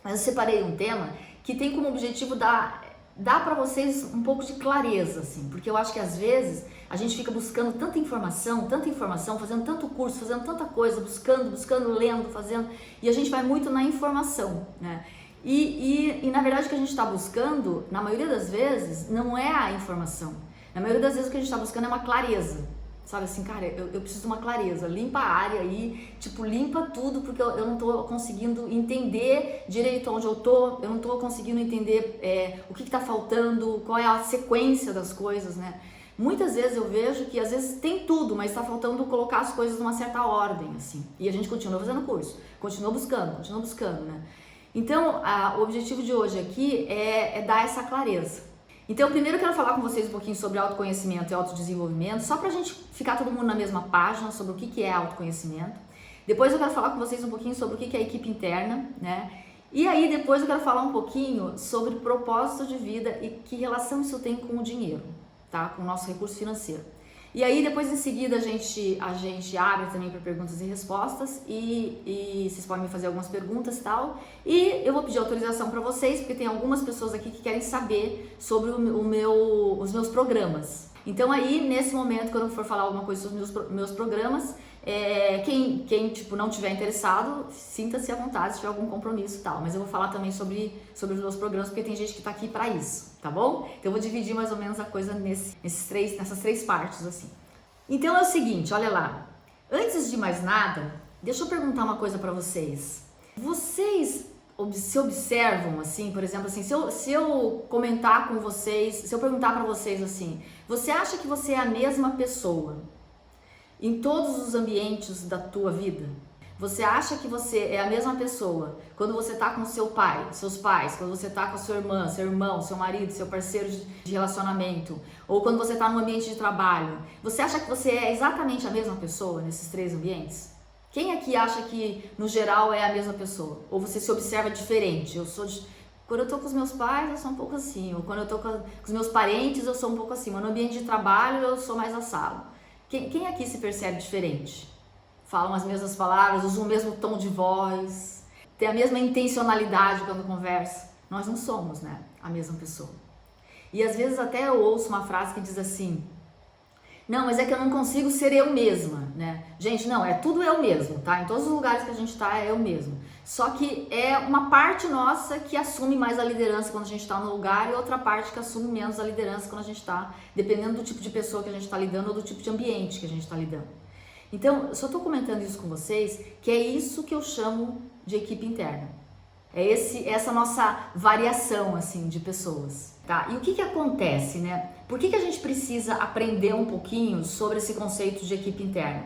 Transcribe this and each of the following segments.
mas eu separei um tema que tem como objetivo dar para vocês um pouco de clareza, assim, porque eu acho que às vezes a gente fica buscando tanta informação, fazendo tanto curso, fazendo tanta coisa, buscando, lendo, fazendo, e a gente vai muito na informação, né? E na verdade o que a gente está buscando, na maioria das vezes, não é a informação. Na maioria das vezes o que a gente está buscando é uma clareza. Sabe assim, cara, eu preciso de uma clareza, limpa a área aí, tipo, limpa tudo, porque eu não tô conseguindo entender direito onde eu tô, eu não tô conseguindo entender o que tá faltando, qual é a sequência das coisas, né? Muitas vezes eu vejo que às vezes tem tudo, mas tá faltando colocar as coisas numa certa ordem, assim, e a gente continua fazendo curso, continua buscando, né? Então, o objetivo de hoje aqui é dar essa clareza. Então, primeiro eu quero falar com vocês um pouquinho sobre autoconhecimento e autodesenvolvimento, só pra gente ficar todo mundo na mesma página sobre o que é autoconhecimento. Depois eu quero falar com vocês um pouquinho sobre o que é equipe interna, né? E aí depois eu quero falar um pouquinho sobre propósito de vida e que relação isso tem com o dinheiro, tá? Com o nosso recurso financeiro. E aí depois em seguida a gente abre também para perguntas e respostas e vocês podem me fazer algumas perguntas e tal. E eu vou pedir autorização para vocês, porque tem algumas pessoas aqui que querem saber sobre os meus programas. Então aí, nesse momento, quando eu for falar alguma coisa sobre os meus programas, quem tipo, não tiver interessado, sinta-se à vontade se tiver algum compromisso e tal. Mas eu vou falar também sobre os meus programas, porque tem gente que tá aqui para isso, tá bom? Então eu vou dividir mais ou menos a coisa nessas três partes, assim. Então é o seguinte, olha lá. Antes de mais nada, deixa eu perguntar uma coisa para vocês. Vocês se observam, assim, por exemplo, assim, se eu comentar com vocês, se eu perguntar para vocês assim, você acha que você é a mesma pessoa em todos os ambientes da tua vida? Você acha que você é a mesma pessoa quando você tá com seu pai, seus pais, quando você tá com a sua irmã, seu irmão, seu marido, seu parceiro de relacionamento, ou quando você tá no ambiente de trabalho? Você acha que você é exatamente a mesma pessoa nesses três ambientes? Quem aqui acha que, no geral, é a mesma pessoa? Ou você se observa diferente? Quando eu tô com os meus pais, eu sou um pouco assim. Ou quando eu tô com os meus parentes, eu sou um pouco assim. Mas no ambiente de trabalho, eu sou mais assado. Quem aqui se percebe diferente? Falam as mesmas palavras, usam o mesmo tom de voz, tem a mesma intencionalidade quando conversa? Nós não somos, né, a mesma pessoa. E às vezes até eu ouço uma frase que diz assim: não, mas é que eu não consigo ser eu mesma, né? Gente, não, é tudo eu mesmo, tá? Em todos os lugares que a gente tá, é eu mesmo. Só que é uma parte nossa que assume mais a liderança quando a gente tá no lugar e outra parte que assume menos a liderança quando a gente tá, dependendo do tipo de pessoa que a gente tá lidando ou do tipo de ambiente que a gente tá lidando. Então, eu só tô comentando isso com vocês, que é isso que eu chamo de equipe interna. É essa nossa variação, assim, de pessoas, tá? E o que acontece, né? Por que a gente precisa aprender um pouquinho sobre esse conceito de equipe interna?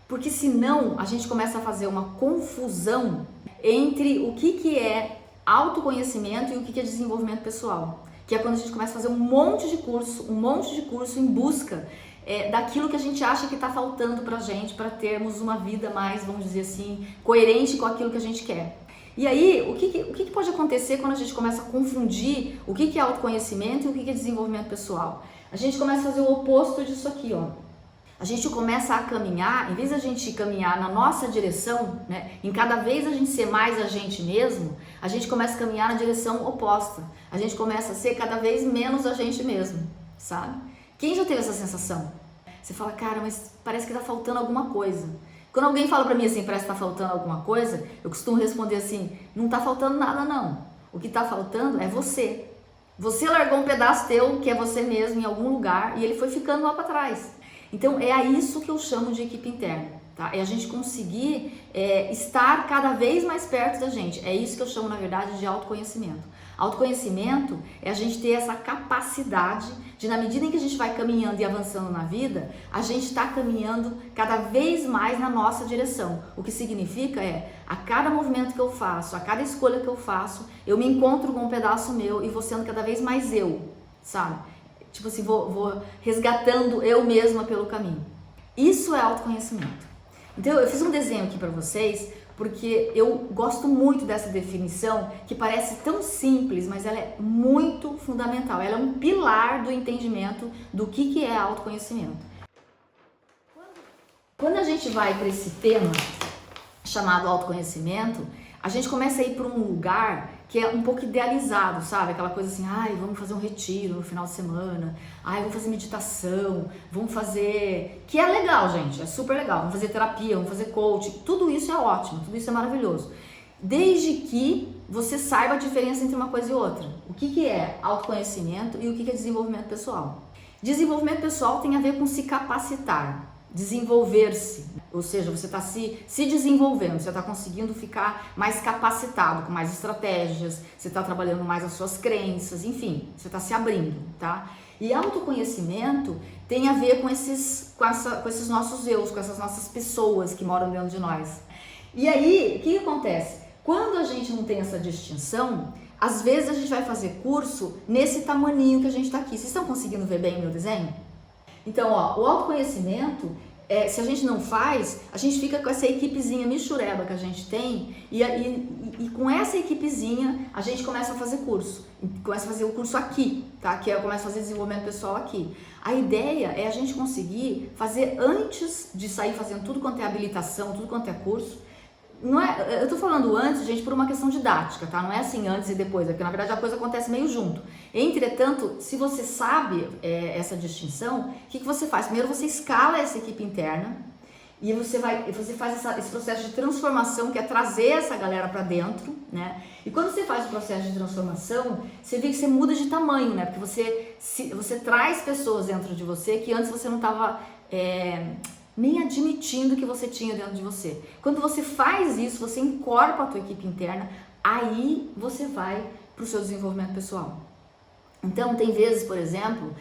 Porque senão a gente começa a fazer uma confusão entre o que é autoconhecimento e o que é desenvolvimento pessoal. Que é quando a gente começa a fazer um monte de curso em busca daquilo que a gente acha que está faltando pra gente, para termos uma vida mais, vamos dizer assim, coerente com aquilo que a gente quer. E aí, o que pode acontecer quando a gente começa a confundir o que é autoconhecimento e o que é desenvolvimento pessoal? A gente começa a fazer o oposto disso aqui, ó. A gente começa a caminhar, em vez da gente caminhar na nossa direção, né, em cada vez a gente ser mais a gente mesmo, a gente começa a caminhar na direção oposta. A gente começa a ser cada vez menos a gente mesmo, sabe? Quem já teve essa sensação? Você fala, cara, mas parece que tá faltando alguma coisa. Quando alguém fala pra mim assim, parece que tá faltando alguma coisa, eu costumo responder assim, não tá faltando nada não. O que tá faltando é você. Você largou um pedaço teu, que é você mesmo, em algum lugar, e ele foi ficando lá pra trás. Então é a isso que eu chamo de equipe interna, tá? É a gente conseguir estar cada vez mais perto da gente. É isso que eu chamo, na verdade, de autoconhecimento. Autoconhecimento é a gente ter essa capacidade de, na medida em que a gente vai caminhando e avançando na vida, a gente está caminhando cada vez mais na nossa direção. O que significa a cada movimento que eu faço, a cada escolha que eu faço, eu me encontro com um pedaço meu e vou sendo cada vez mais eu, sabe? Tipo assim, vou resgatando eu mesma pelo caminho. Isso é autoconhecimento. Então eu fiz um desenho aqui para vocês, porque eu gosto muito dessa definição, que parece tão simples, mas ela é muito fundamental. Ela é um pilar do entendimento do que é autoconhecimento. Quando a gente vai para esse tema chamado autoconhecimento, a gente começa a ir para um lugar que é um pouco idealizado, sabe? Aquela coisa assim, ai, vamos fazer um retiro no final de semana, ai, vamos fazer meditação, vamos fazer... Que é legal, gente, é super legal. Vamos fazer terapia, vamos fazer coaching, tudo isso é ótimo, tudo isso é maravilhoso. Desde que você saiba a diferença entre uma coisa e outra. O que é autoconhecimento e o que é desenvolvimento pessoal. Desenvolvimento pessoal tem a ver com se capacitar, desenvolver-se, ou seja, você está se desenvolvendo, você está conseguindo ficar mais capacitado, com mais estratégias, você está trabalhando mais as suas crenças, enfim, você está se abrindo, tá? E autoconhecimento tem a ver com esses nossos eus, com essas nossas pessoas que moram dentro de nós. E aí, o que acontece? Quando a gente não tem essa distinção, às vezes a gente vai fazer curso nesse tamaninho que a gente está aqui. Vocês estão conseguindo ver bem o meu desenho? Então, ó, o autoconhecimento, se a gente não faz, a gente fica com essa equipezinha michureba que a gente tem e com essa equipezinha a gente começa a fazer curso. Começa a fazer o curso aqui, tá? Que começa a fazer desenvolvimento pessoal aqui. A ideia é a gente conseguir fazer antes de sair fazendo tudo quanto é habilitação, tudo quanto é curso. Não é, eu tô falando antes, gente, por uma questão didática, tá? Não é assim antes e depois, porque na verdade a coisa acontece meio junto. Entretanto, se você sabe essa distinção, o que você faz? Primeiro você escala essa equipe interna e você faz esse processo de transformação, que é trazer essa galera para dentro, né? E quando você faz o processo de transformação, você vê que você muda de tamanho, né? Porque você traz pessoas dentro de você que antes você não estava nem admitindo que você tinha dentro de você. Quando você faz isso, você incorpora a tua equipe interna, aí você vai para o seu desenvolvimento pessoal. Então, tem vezes, por exemplo,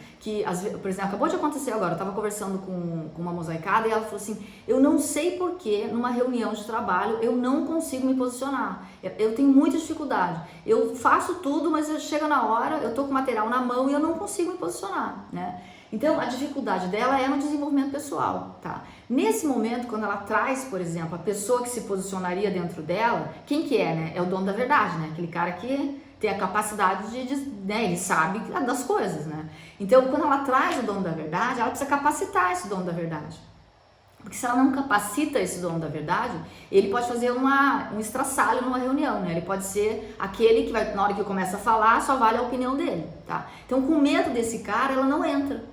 por exemplo, acabou de acontecer agora, eu estava conversando com uma mosaicada e ela falou assim, eu não sei porquê, numa reunião de trabalho, eu não consigo me posicionar, eu tenho muita dificuldade, eu faço tudo, mas chega na hora, eu tô com o material na mão e eu não consigo me posicionar, né? Então, a dificuldade dela é no desenvolvimento pessoal, tá? Nesse momento, quando ela traz, por exemplo, a pessoa que se posicionaria dentro dela, quem que é, né? É o dono da verdade, né? Aquele cara que tem a capacidade né? Ele sabe das coisas, né? Então, quando ela traz o dono da verdade, ela precisa capacitar esse dono da verdade. Porque se ela não capacita esse dono da verdade, ele pode fazer um estraçalho numa reunião, né? Ele pode ser aquele que vai, na hora que começa a falar, só vale a opinião dele, tá? Então, com medo desse cara, ela não entra.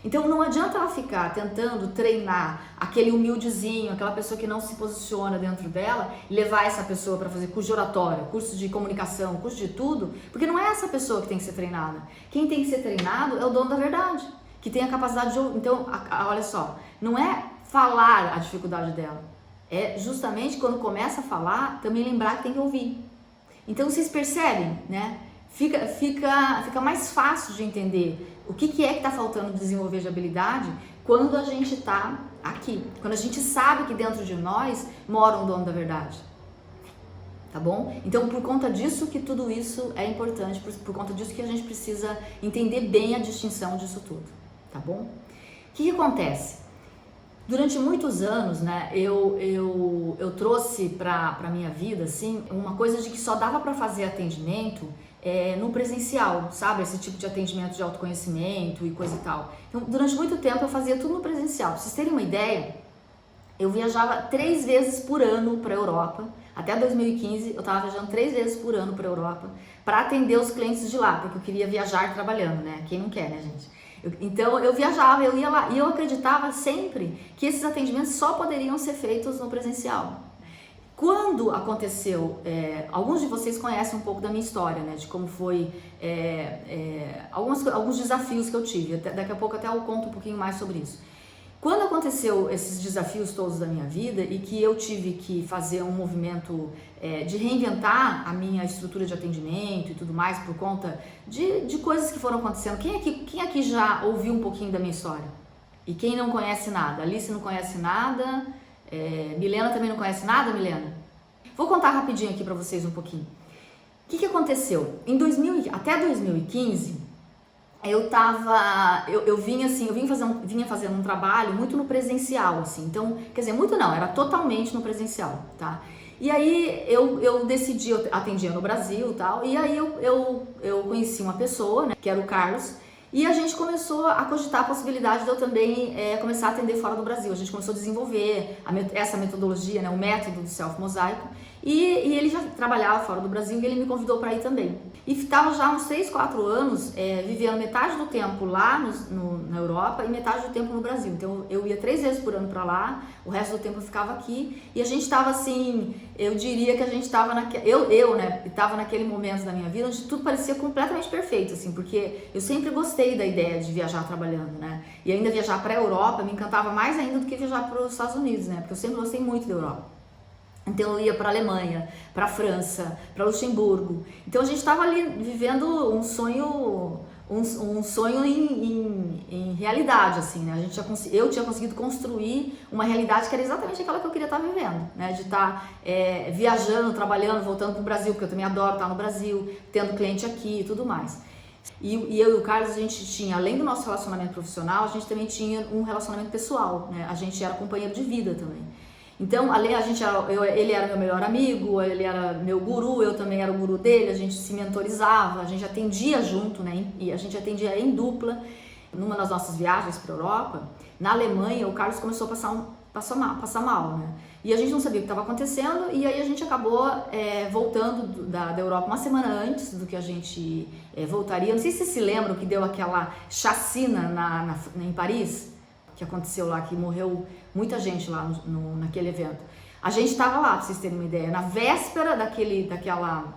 Então não adianta ela ficar tentando treinar aquele humildezinho, aquela pessoa que não se posiciona dentro dela, e levar essa pessoa para fazer curso de oratória, curso de comunicação, curso de tudo, porque não é essa pessoa que tem que ser treinada. Quem tem que ser treinado é o dono da verdade, que tem a capacidade de... Então, olha só, não é falar a dificuldade dela, é justamente quando começa a falar, também lembrar que tem que ouvir. Então vocês percebem, né? Fica mais fácil de entender o que é que está faltando desenvolver de habilidade quando a gente está aqui, quando a gente sabe que dentro de nós mora um dono da verdade, tá bom? Então, por conta disso que tudo isso é importante, por conta disso que a gente precisa entender bem a distinção disso tudo, tá bom? O que acontece? Durante muitos anos, né, eu trouxe para minha vida, assim, uma coisa de que só dava para fazer atendimento no presencial, sabe? Esse tipo de atendimento de autoconhecimento e coisa e tal. Então, durante muito tempo eu fazia tudo no presencial. Pra vocês terem uma ideia, eu viajava 3 vezes por ano para a Europa. Até 2015 eu estava viajando 3 vezes por ano para a Europa para atender os clientes de lá, porque eu queria viajar trabalhando, né? Quem não quer, né, gente? Então eu viajava, eu ia lá e eu acreditava sempre que esses atendimentos só poderiam ser feitos no presencial. Quando aconteceu, alguns de vocês conhecem um pouco da minha história, né, de como foi alguns desafios que eu tive, daqui a pouco até eu conto um pouquinho mais sobre isso. Quando aconteceu esses desafios todos da minha vida e que eu tive que fazer um movimento de reinventar a minha estrutura de atendimento e tudo mais por conta de coisas que foram acontecendo, quem aqui já ouviu um pouquinho da minha história? E quem não conhece nada? Alice não conhece nada... Milena também não conhece nada, Milena? Vou contar rapidinho aqui pra vocês um pouquinho. O que aconteceu? Até 2015, vinha fazendo um trabalho muito no presencial, assim. Então, quer dizer, muito não, era totalmente no presencial, tá? E aí eu decidi, eu atendia no Brasil e tal, e aí eu conheci uma pessoa, né, que era o Carlos. E a gente começou a cogitar a possibilidade de eu também começar a atender fora do Brasil. A gente começou a desenvolver essa metodologia, né, o método do Self Mosaico. E ele já trabalhava fora do Brasil e ele me convidou para ir também. E estava já uns 3, 4 anos vivendo metade do tempo lá na Europa e metade do tempo no Brasil. Então eu ia 3 vezes por ano para lá, o resto do tempo eu ficava aqui. E a gente estava assim, eu diria que a gente estava estava naquele momento da minha vida onde tudo parecia completamente perfeito, assim, porque eu sempre gostei da ideia de viajar trabalhando, né? E ainda viajar para a Europa me encantava mais ainda do que viajar para os Estados Unidos, né? Porque eu sempre gostei muito da Europa. Então eu ia para a Alemanha, para a França, para Luxemburgo. Então a gente estava ali vivendo um sonho, em realidade, assim, né? Eu tinha conseguido construir uma realidade que era exatamente aquela que eu queria estar vivendo, né? De estar viajando, trabalhando, voltando para o Brasil, porque eu também adoro estar no Brasil, tendo cliente aqui e tudo mais. E eu e o Carlos, a gente tinha, além do nosso relacionamento profissional, a gente também tinha um relacionamento pessoal, né? A gente era companheiro de vida também. Então, além ele era meu melhor amigo, ele era meu guru, eu também era o guru dele, a gente se mentorizava, a gente atendia junto, né? E a gente atendia em dupla. Numa das nossas viagens para a Europa, na Alemanha, o Carlos começou a passar mal, né? E a gente não sabia o que estava acontecendo, e aí a gente acabou voltando da Europa uma semana antes do que a gente voltaria. Não sei se vocês se lembram que deu aquela chacina em Paris, que aconteceu lá, que morreu muita gente lá naquele evento. A gente estava lá, pra vocês terem uma ideia, na véspera daquela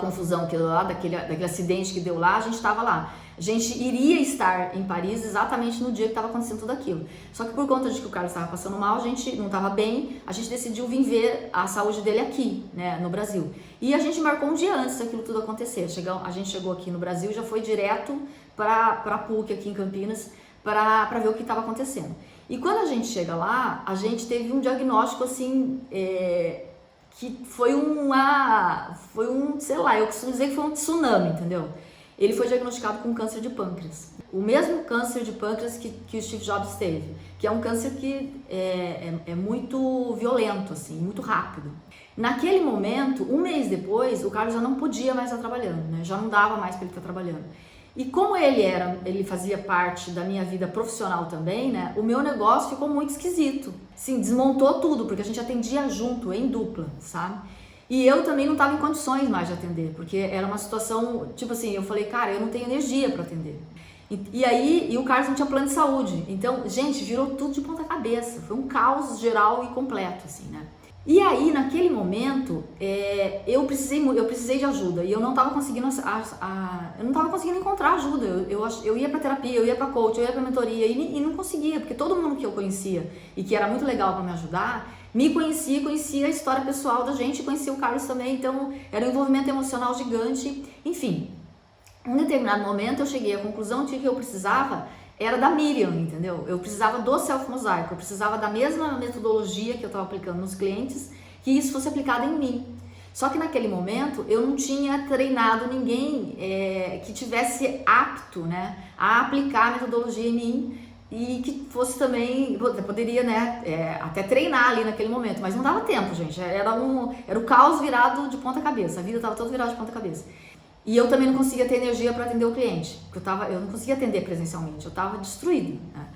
confusão que deu lá, daquele acidente que deu lá, a gente estava lá. A gente iria estar em Paris exatamente no dia que estava acontecendo tudo aquilo. Só que por conta de que o Carlos estava passando mal, a gente não estava bem, a gente decidiu vir ver a saúde dele aqui, né, no Brasil. E a gente marcou um dia antes daquilo tudo acontecer. A gente chegou aqui no Brasil e já foi direto para a PUC aqui em Campinas, para ver o que estava acontecendo. E quando a gente chega lá, a gente teve um diagnóstico assim, que sei lá, eu costumo dizer que foi um tsunami, entendeu? Ele foi diagnosticado com câncer de pâncreas. O mesmo câncer de pâncreas que o Steve Jobs teve, que é um câncer que é muito violento, assim, muito rápido. Naquele momento, um mês depois, o Carlos já não podia mais estar trabalhando, né? Já não dava mais para ele estar trabalhando. E como ele fazia parte da minha vida profissional também, né? O meu negócio ficou muito esquisito. Sim, desmontou tudo, porque a gente atendia junto, em dupla, sabe? E eu também não estava em condições mais de atender, porque era uma situação, tipo assim, eu falei, cara, eu não tenho energia para atender. E o Carlos não tinha plano de saúde. Então, gente, virou tudo de ponta cabeça. Foi um caos geral e completo, assim, né? E aí, naquele momento, eu precisei de ajuda e eu não estava conseguindo encontrar ajuda. Eu ia para terapia, eu ia para coach, eu ia para mentoria e não conseguia, porque todo mundo que eu conhecia e que era muito legal para me ajudar, me conhecia a história pessoal da gente, conhecia o Carlos também, então era um envolvimento emocional gigante. Enfim, em um determinado momento eu cheguei à conclusão de que eu precisava era da Miriam, entendeu? Eu precisava do Self Mosaico, eu precisava da mesma metodologia que eu estava aplicando nos clientes, que isso fosse aplicado em mim. Só que naquele momento eu não tinha treinado ninguém que tivesse apto, né, a aplicar a metodologia em mim e que fosse também, poderia, né, até treinar ali naquele momento, mas não dava tempo, gente, era o caos virado de ponta cabeça, a vida estava toda virada de ponta cabeça. E eu também não conseguia ter energia para atender o cliente, porque eu não conseguia atender presencialmente, eu estava destruída, né?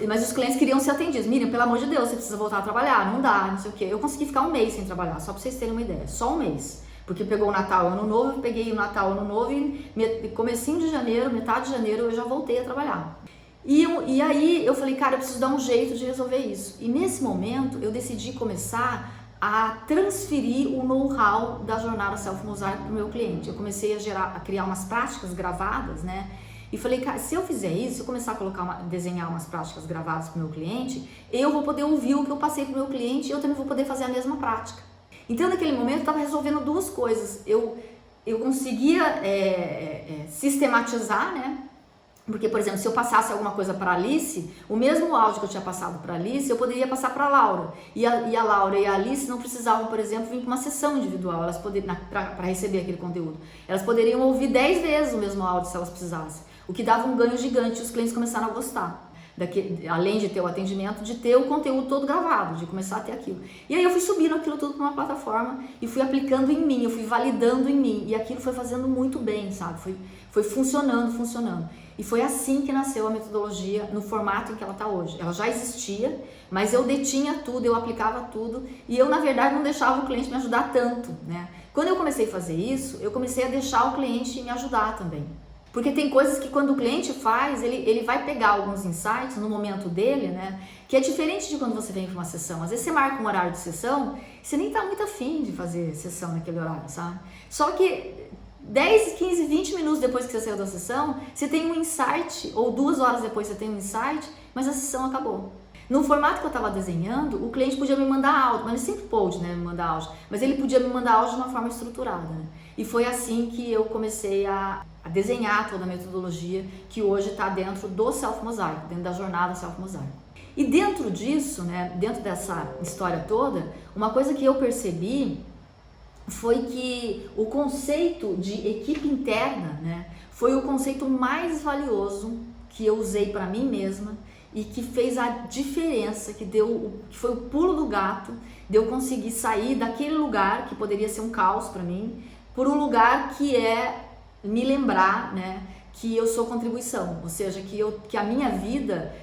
Mas os clientes queriam ser atendidos. Miriam, pelo amor de Deus, você precisa voltar a trabalhar, não dá, não sei o quê. Eu consegui ficar um mês sem trabalhar, só para vocês terem uma ideia, só um mês. Porque pegou o Natal, Ano Novo, eu peguei o Natal, Ano Novo e comecinho de janeiro, metade de janeiro, eu já voltei a trabalhar. E aí eu falei, cara, eu preciso dar um jeito de resolver isso. E nesse momento eu decidi começar a transferir o know-how da jornada Self Mosaico para o meu cliente. Eu comecei a criar umas práticas gravadas, né? E falei, cara, se eu fizer isso, se eu começar a desenhar umas práticas gravadas para o meu cliente, eu vou poder ouvir o que eu passei para o meu cliente e eu também vou poder fazer a mesma prática. Então, naquele momento, eu estava resolvendo duas coisas. Eu conseguia sistematizar, né? Porque, por exemplo, se eu passasse alguma coisa para a Alice, o mesmo áudio que eu tinha passado para a Alice, eu poderia passar para a Laura. E a Laura e a Alice não precisavam, por exemplo, vir para uma sessão individual para receber aquele conteúdo. Elas poderiam ouvir 10 vezes o mesmo áudio se elas precisassem, o que dava um ganho gigante e os clientes começaram a gostar. além de ter o atendimento, de ter o conteúdo todo gravado, de começar a ter aquilo. E aí eu fui subindo aquilo tudo para uma plataforma e fui aplicando em mim, eu fui validando em mim, e aquilo foi fazendo muito bem, sabe? Foi funcionando. E foi assim que nasceu a metodologia no formato em que ela está hoje. Ela já existia, mas eu detinha tudo, eu aplicava tudo, e eu, na verdade, não deixava o cliente me ajudar tanto, né? Quando eu comecei a fazer isso, eu comecei a deixar o cliente me ajudar também. Porque tem coisas que quando o cliente faz, ele vai pegar alguns insights no momento dele, né? Que é diferente de quando você vem para uma sessão. Às vezes você marca um horário de sessão, você nem tá muito afim de fazer sessão naquele horário, sabe? Só que 10, 15, 20 minutos depois que você saiu da sessão, você tem um insight, ou 2 horas depois você tem um insight, mas a sessão acabou. No formato que eu estava desenhando, o cliente podia me mandar áudio, mas ele sempre pôde, né, me mandar áudio, mas ele podia me mandar áudio de uma forma estruturada, né? E foi assim que eu comecei a desenhar toda a metodologia que hoje está dentro do Self Mosaico, dentro da jornada Self Mosaico. E dentro disso, né, dentro dessa história toda, uma coisa que eu percebi foi que o conceito de equipe interna, né, foi o conceito mais valioso que eu usei para mim mesma e que fez a diferença, que foi o pulo do gato de eu conseguir sair daquele lugar que poderia ser um caos para mim, por um lugar que é me lembrar, né, que eu sou contribuição, ou seja, que a minha vida,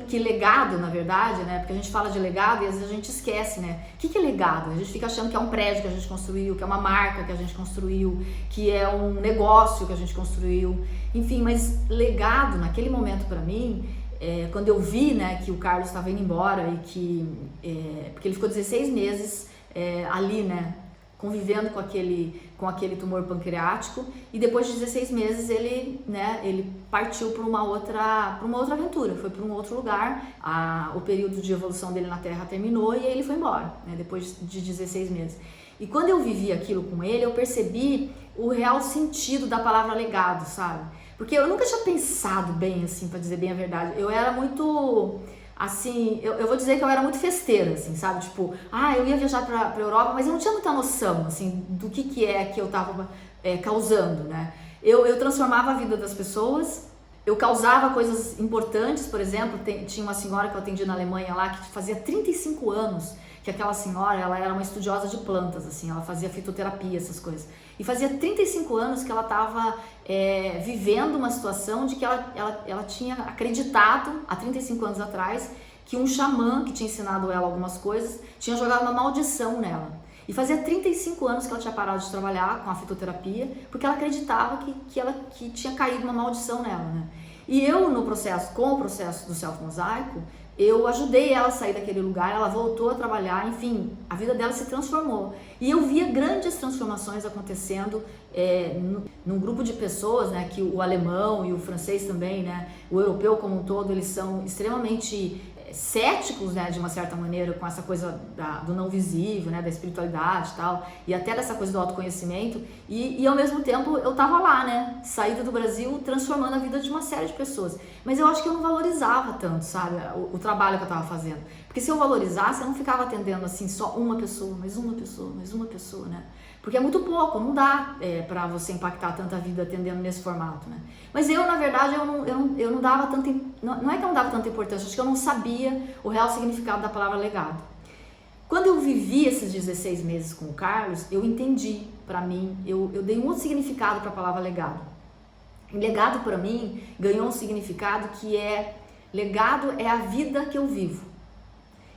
que legado, na verdade, né, porque a gente fala de legado e às vezes a gente esquece, né, o que é legado? A gente fica achando que é um prédio que a gente construiu, que é uma marca que a gente construiu, que é um negócio que a gente construiu, enfim, mas legado naquele momento para mim, quando eu vi, né, que o Carlos estava indo embora e porque ele ficou 16 meses ali, né, convivendo com aquele tumor pancreático, e depois de 16 meses ele partiu para uma outra aventura, foi para um outro lugar, o período de evolução dele na Terra terminou e aí ele foi embora, né, depois de 16 meses. E quando eu vivi aquilo com ele, eu percebi o real sentido da palavra legado, sabe? Porque eu nunca tinha pensado bem, assim, para dizer bem a verdade. Eu era muito, assim, eu vou dizer que eu era muito festeira, assim, sabe? Tipo, eu ia viajar pra Europa, mas eu não tinha muita noção, assim, do que é que eu tava causando, né? Eu transformava a vida das pessoas, eu causava coisas importantes, por exemplo, tinha uma senhora que eu atendi na Alemanha lá, que fazia 35 anos, que aquela senhora, ela era uma estudiosa de plantas, assim, ela fazia fitoterapia, essas coisas. E fazia 35 anos que ela estava vivendo uma situação de que ela tinha acreditado, há 35 anos atrás, que um xamã que tinha ensinado ela algumas coisas, tinha jogado uma maldição nela. E fazia 35 anos que ela tinha parado de trabalhar com a fitoterapia, porque ela acreditava que tinha caído uma maldição nela, né? E eu, com o processo do Self Mosaico, eu ajudei ela a sair daquele lugar, ela voltou a trabalhar, enfim, a vida dela se transformou. E eu via grandes transformações acontecendo num grupo de pessoas, né, que o alemão e o francês também, né, o europeu como um todo, eles são extremamente céticos, né, de uma certa maneira, com essa coisa do não visível, né, da espiritualidade e tal, e até dessa coisa do autoconhecimento, e ao mesmo tempo eu tava lá, né, saída do Brasil, transformando a vida de uma série de pessoas, mas eu acho que eu não valorizava tanto, sabe, o trabalho que eu tava fazendo, porque se eu valorizasse, eu não ficava atendendo assim, só uma pessoa, mais uma pessoa, mais uma pessoa, né, porque é muito pouco, não dá para você impactar tanta vida atendendo nesse formato, né? Mas eu, na verdade, eu não dava tanta, não é que eu não dava tanta importância, acho que eu não sabia o real significado da palavra legado. Quando eu vivi esses 16 meses com o Carlos, eu entendi, para mim, eu dei um outro significado para a palavra legado. E legado, para mim, ganhou um significado que legado é a vida que eu vivo.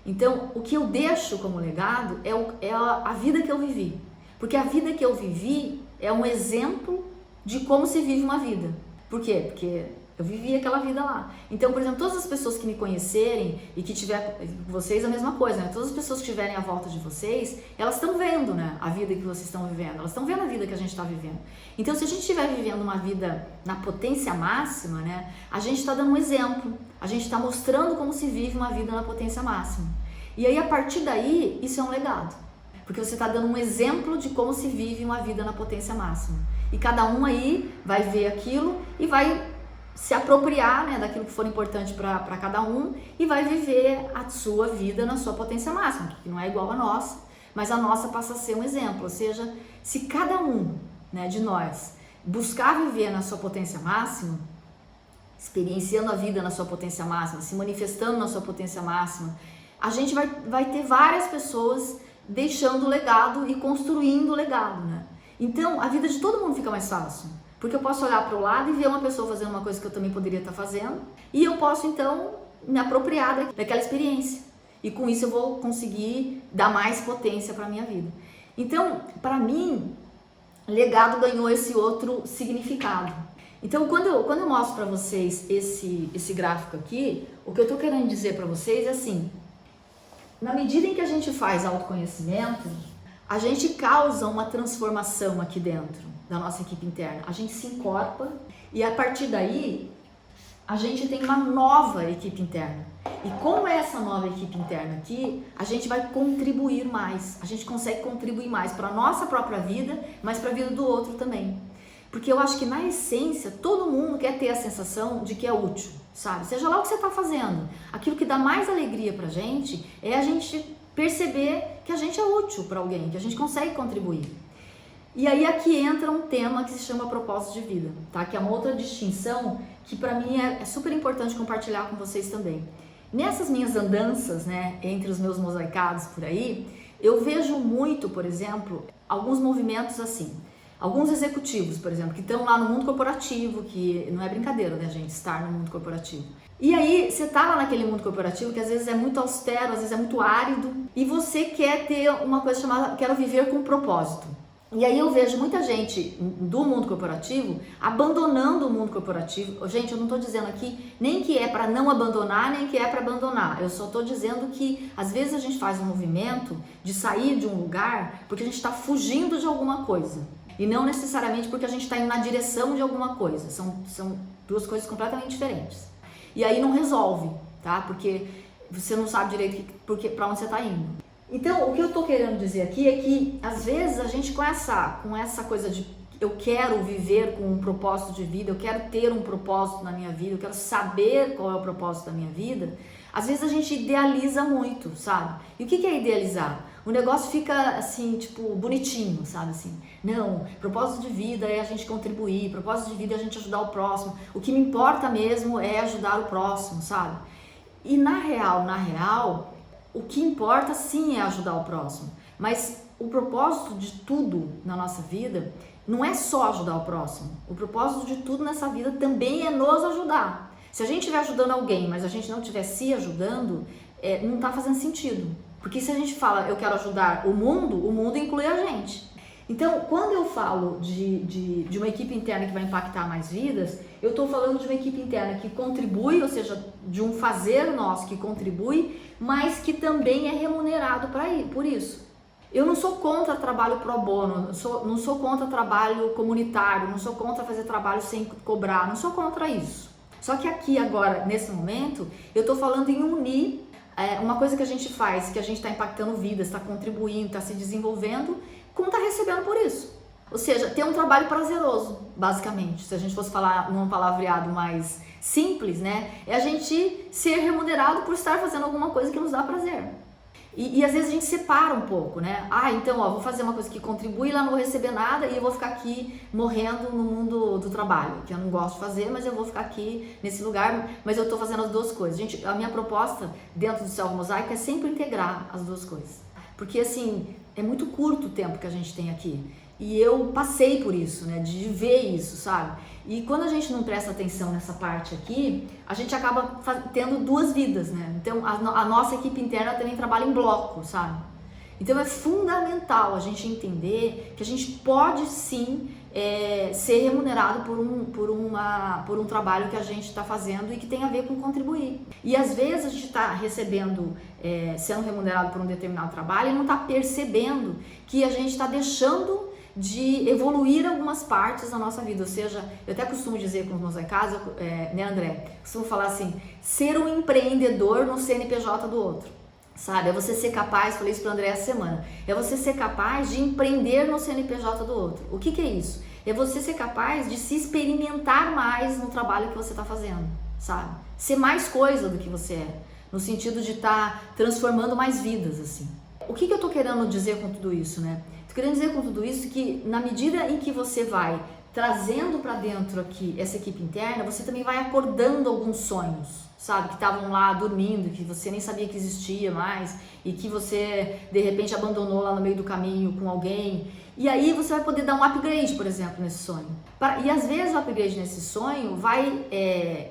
Então, o que eu deixo como legado é a vida que eu vivi. Porque a vida que eu vivi é um exemplo de como se vive uma vida. Por quê? Porque eu vivi aquela vida lá. Então, por exemplo, todas as pessoas que me conhecerem e que tiver vocês a mesma coisa, né? Todas as pessoas que estiverem à volta de vocês, elas estão vendo, né, a vida que vocês estão vivendo. Elas estão vendo a vida que a gente está vivendo. Então, se a gente estiver vivendo uma vida na potência máxima, né, a gente está dando um exemplo. A gente está mostrando como se vive uma vida na potência máxima. E aí, a partir daí, isso é um legado. Porque você está dando um exemplo de como se vive uma vida na potência máxima. E cada um aí vai ver aquilo e vai se apropriar, né, daquilo que for importante para cada um e vai viver a sua vida na sua potência máxima, que não é igual a nossa, mas a nossa passa a ser um exemplo. Ou seja, se cada um, né, de nós buscar viver na sua potência máxima, experienciando a vida na sua potência máxima, se manifestando na sua potência máxima, a gente vai ter várias pessoas deixando legado e construindo legado, né? Então, a vida de todo mundo fica mais fácil, porque eu posso olhar para o lado e ver uma pessoa fazendo uma coisa que eu também poderia estar fazendo, e eu posso, então, me apropriar daquela experiência, e com isso eu vou conseguir dar mais potência para a minha vida. Então, para mim, legado ganhou esse outro significado. Então, quando eu mostro para vocês esse gráfico aqui, o que eu estou querendo dizer para vocês é assim: na medida em que a gente faz autoconhecimento, a gente causa uma transformação aqui dentro da nossa equipe interna. A gente se encorpa e a partir daí a gente tem uma nova equipe interna. E com essa nova equipe interna aqui, a gente vai contribuir mais. A gente consegue contribuir mais para a nossa própria vida, mas para a vida do outro também. Porque eu acho que na essência, todo mundo quer ter a sensação de que é útil, sabe? Seja lá o que você está fazendo. Aquilo que dá mais alegria pra gente é a gente perceber que a gente é útil para alguém, que a gente consegue contribuir. E aí aqui entra um tema que se chama propósito de vida, tá? Que é uma outra distinção que para mim é super importante compartilhar com vocês também. Nessas minhas andanças, né, entre os meus mosaicados por aí, eu vejo muito, por exemplo, alguns movimentos assim. Alguns executivos, por exemplo, que estão lá no mundo corporativo, que não é brincadeira, né, gente, estar no mundo corporativo. E aí, você tá lá naquele mundo corporativo que às vezes é muito austero, às vezes é muito árido, e você quer ter uma coisa chamada, quero viver com propósito. E aí eu vejo muita gente do mundo corporativo abandonando o mundo corporativo. Gente, eu não estou dizendo aqui nem que é para não abandonar, nem que é para abandonar. Eu só estou dizendo que às vezes a gente faz um movimento de sair de um lugar porque a gente está fugindo de alguma coisa. E não necessariamente porque a gente está indo na direção de alguma coisa. São duas coisas completamente diferentes. E aí não resolve, tá? Porque você não sabe direito para onde você está indo. Então, o que eu tô querendo dizer aqui é que, às vezes, a gente com essa coisa de eu quero viver com um propósito de vida, eu quero ter um propósito na minha vida, eu quero saber qual é o propósito da minha vida, às vezes a gente idealiza muito, sabe? E o que é idealizar? O negócio fica, assim, tipo, bonitinho, sabe? Assim, não, propósito de vida é a gente contribuir, propósito de vida é a gente ajudar o próximo, o que me importa mesmo é ajudar o próximo, sabe? E na real, o que importa sim é ajudar o próximo, mas o propósito de tudo na nossa vida não é só ajudar o próximo. O propósito de tudo nessa vida também é nos ajudar. Se a gente estiver ajudando alguém, mas a gente não estiver se ajudando, não está fazendo sentido. Porque se a gente fala eu quero ajudar o mundo inclui a gente. Então, quando eu falo de uma equipe interna que vai impactar mais vidas, eu estou falando de uma equipe interna que contribui, ou seja, de um fazer nosso que contribui, mas que também é remunerado por isso. Eu não sou contra trabalho pro bono, não sou contra trabalho comunitário, não sou contra fazer trabalho sem cobrar, não sou contra isso. Só que aqui agora, nesse momento, eu estou falando em unir uma coisa que a gente faz, que a gente está impactando vidas, está contribuindo, está se desenvolvendo, como está recebendo por isso. Ou seja, ter um trabalho prazeroso, basicamente. Se a gente fosse falar num palavreado mais simples, né? É a gente ser remunerado por estar fazendo alguma coisa que nos dá prazer. E às vezes a gente separa um pouco, né? Então, vou fazer uma coisa que contribui, lá não vou receber nada e eu vou ficar aqui morrendo no mundo do trabalho, que eu não gosto de fazer, mas eu vou ficar aqui nesse lugar, mas eu tô fazendo as duas coisas. Gente, a minha proposta dentro do Selva Mosaica é sempre integrar as duas coisas. Porque, assim, é muito curto o tempo que a gente tem aqui. E eu passei por isso, né? De ver isso, sabe? E quando a gente não presta atenção nessa parte aqui, a gente acaba tendo duas vidas, né? Então, a nossa equipe interna também trabalha em bloco, sabe? Então, é fundamental a gente entender que a gente pode, sim, ser remunerado por um trabalho que a gente está fazendo e que tem a ver com contribuir. E, às vezes, a gente está recebendo, sendo remunerado por um determinado trabalho e não está percebendo que a gente está deixando de evoluir algumas partes da nossa vida. Ou seja, eu até costumo dizer com os meus casos, né, André? Costumo falar assim, ser um empreendedor no CNPJ do outro, sabe? É você ser capaz, falei isso para o André essa semana, é você ser capaz de empreender no CNPJ do outro. O que é isso? É você ser capaz de se experimentar mais no trabalho que você está fazendo, sabe? Ser mais coisa do que você é, no sentido de estar transformando mais vidas, assim. O que eu tô querendo dizer com tudo isso, né? querendo dizer com tudo isso que na medida em que você vai trazendo para dentro aqui essa equipe interna, você também vai acordando alguns sonhos, sabe? Que estavam lá dormindo, que você nem sabia que existia mais e que você de repente abandonou lá no meio do caminho com alguém. E aí você vai poder dar um upgrade, por exemplo, nesse sonho. E às vezes o upgrade nesse sonho vai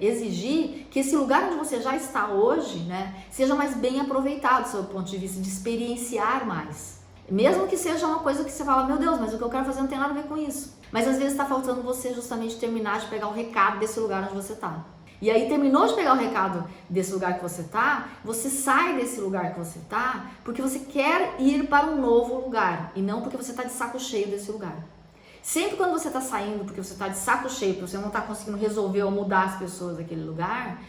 exigir que esse lugar onde você já está hoje, né, seja mais bem aproveitado do seu ponto de vista de experienciar mais. Mesmo que seja uma coisa que você fala, meu Deus, mas o que eu quero fazer não tem nada a ver com isso. Mas às vezes está faltando você justamente terminar de pegar o recado desse lugar onde você está. E aí terminou de pegar o recado desse lugar que você está, você sai desse lugar que você está porque você quer ir para um novo lugar e não porque você está de saco cheio desse lugar. Sempre quando você está saindo porque você está de saco cheio, porque você não está conseguindo resolver ou mudar as pessoas daquele lugar,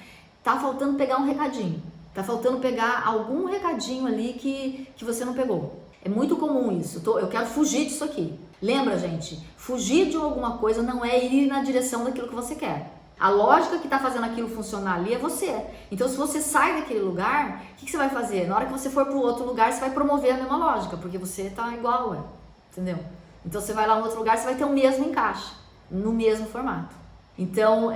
tá faltando pegar um recadinho. Tá faltando pegar algum recadinho ali que você não pegou. É muito comum isso. Eu quero fugir disso aqui. Lembra, gente? Fugir de alguma coisa não é ir na direção daquilo que você quer. A lógica que está fazendo aquilo funcionar ali é você. Então, se você sai daquele lugar, o que você vai fazer? Na hora que você for para o outro lugar, você vai promover a mesma lógica, porque você está igual, entendeu? Então, você vai lá no outro lugar, você vai ter o mesmo encaixe, no mesmo formato. Então,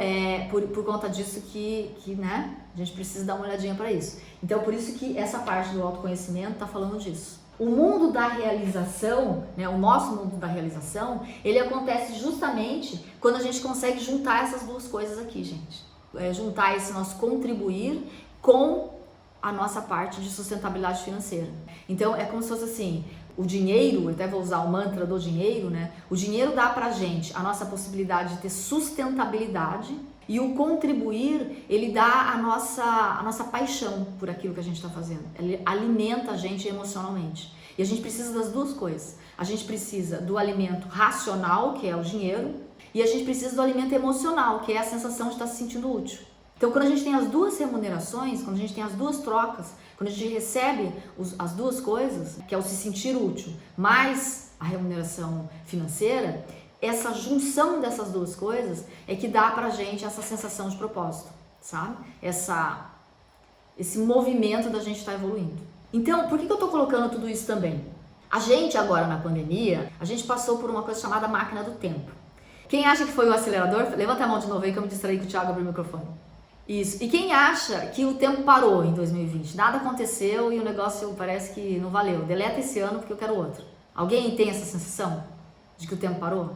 por conta disso que né, a gente precisa dar uma olhadinha para isso. Então, por isso que essa parte do autoconhecimento está falando disso. O mundo da realização, né, o nosso mundo da realização, ele acontece justamente quando a gente consegue juntar essas duas coisas aqui, gente. Juntar esse nosso contribuir com a nossa parte de sustentabilidade financeira. Então, é como se fosse assim, o dinheiro, eu até vou usar o mantra do dinheiro, né? O dinheiro dá pra gente a nossa possibilidade de ter sustentabilidade e o contribuir, ele dá a nossa paixão por aquilo que a gente está fazendo. Ele alimenta a gente emocionalmente. E a gente precisa das duas coisas. A gente precisa do alimento racional, que é o dinheiro, e a gente precisa do alimento emocional, que é a sensação de estar se sentindo útil. Então, quando a gente tem as duas remunerações, quando a gente tem as duas trocas, quando a gente recebe as duas coisas, que é o se sentir útil, mais a remuneração financeira, essa junção dessas duas coisas é que dá pra gente essa sensação de propósito, sabe? Esse movimento da gente estar evoluindo. Então, por que eu tô colocando tudo isso também? A gente agora na pandemia, a gente passou por uma coisa chamada máquina do tempo. Quem acha que foi o acelerador, levanta a mão de novo aí que eu me distraí que o Thiago abriu o microfone. Isso. E quem acha que o tempo parou em 2020? Nada aconteceu e o negócio parece que não valeu. Deleta esse ano porque eu quero outro. Alguém tem essa sensação de que o tempo parou?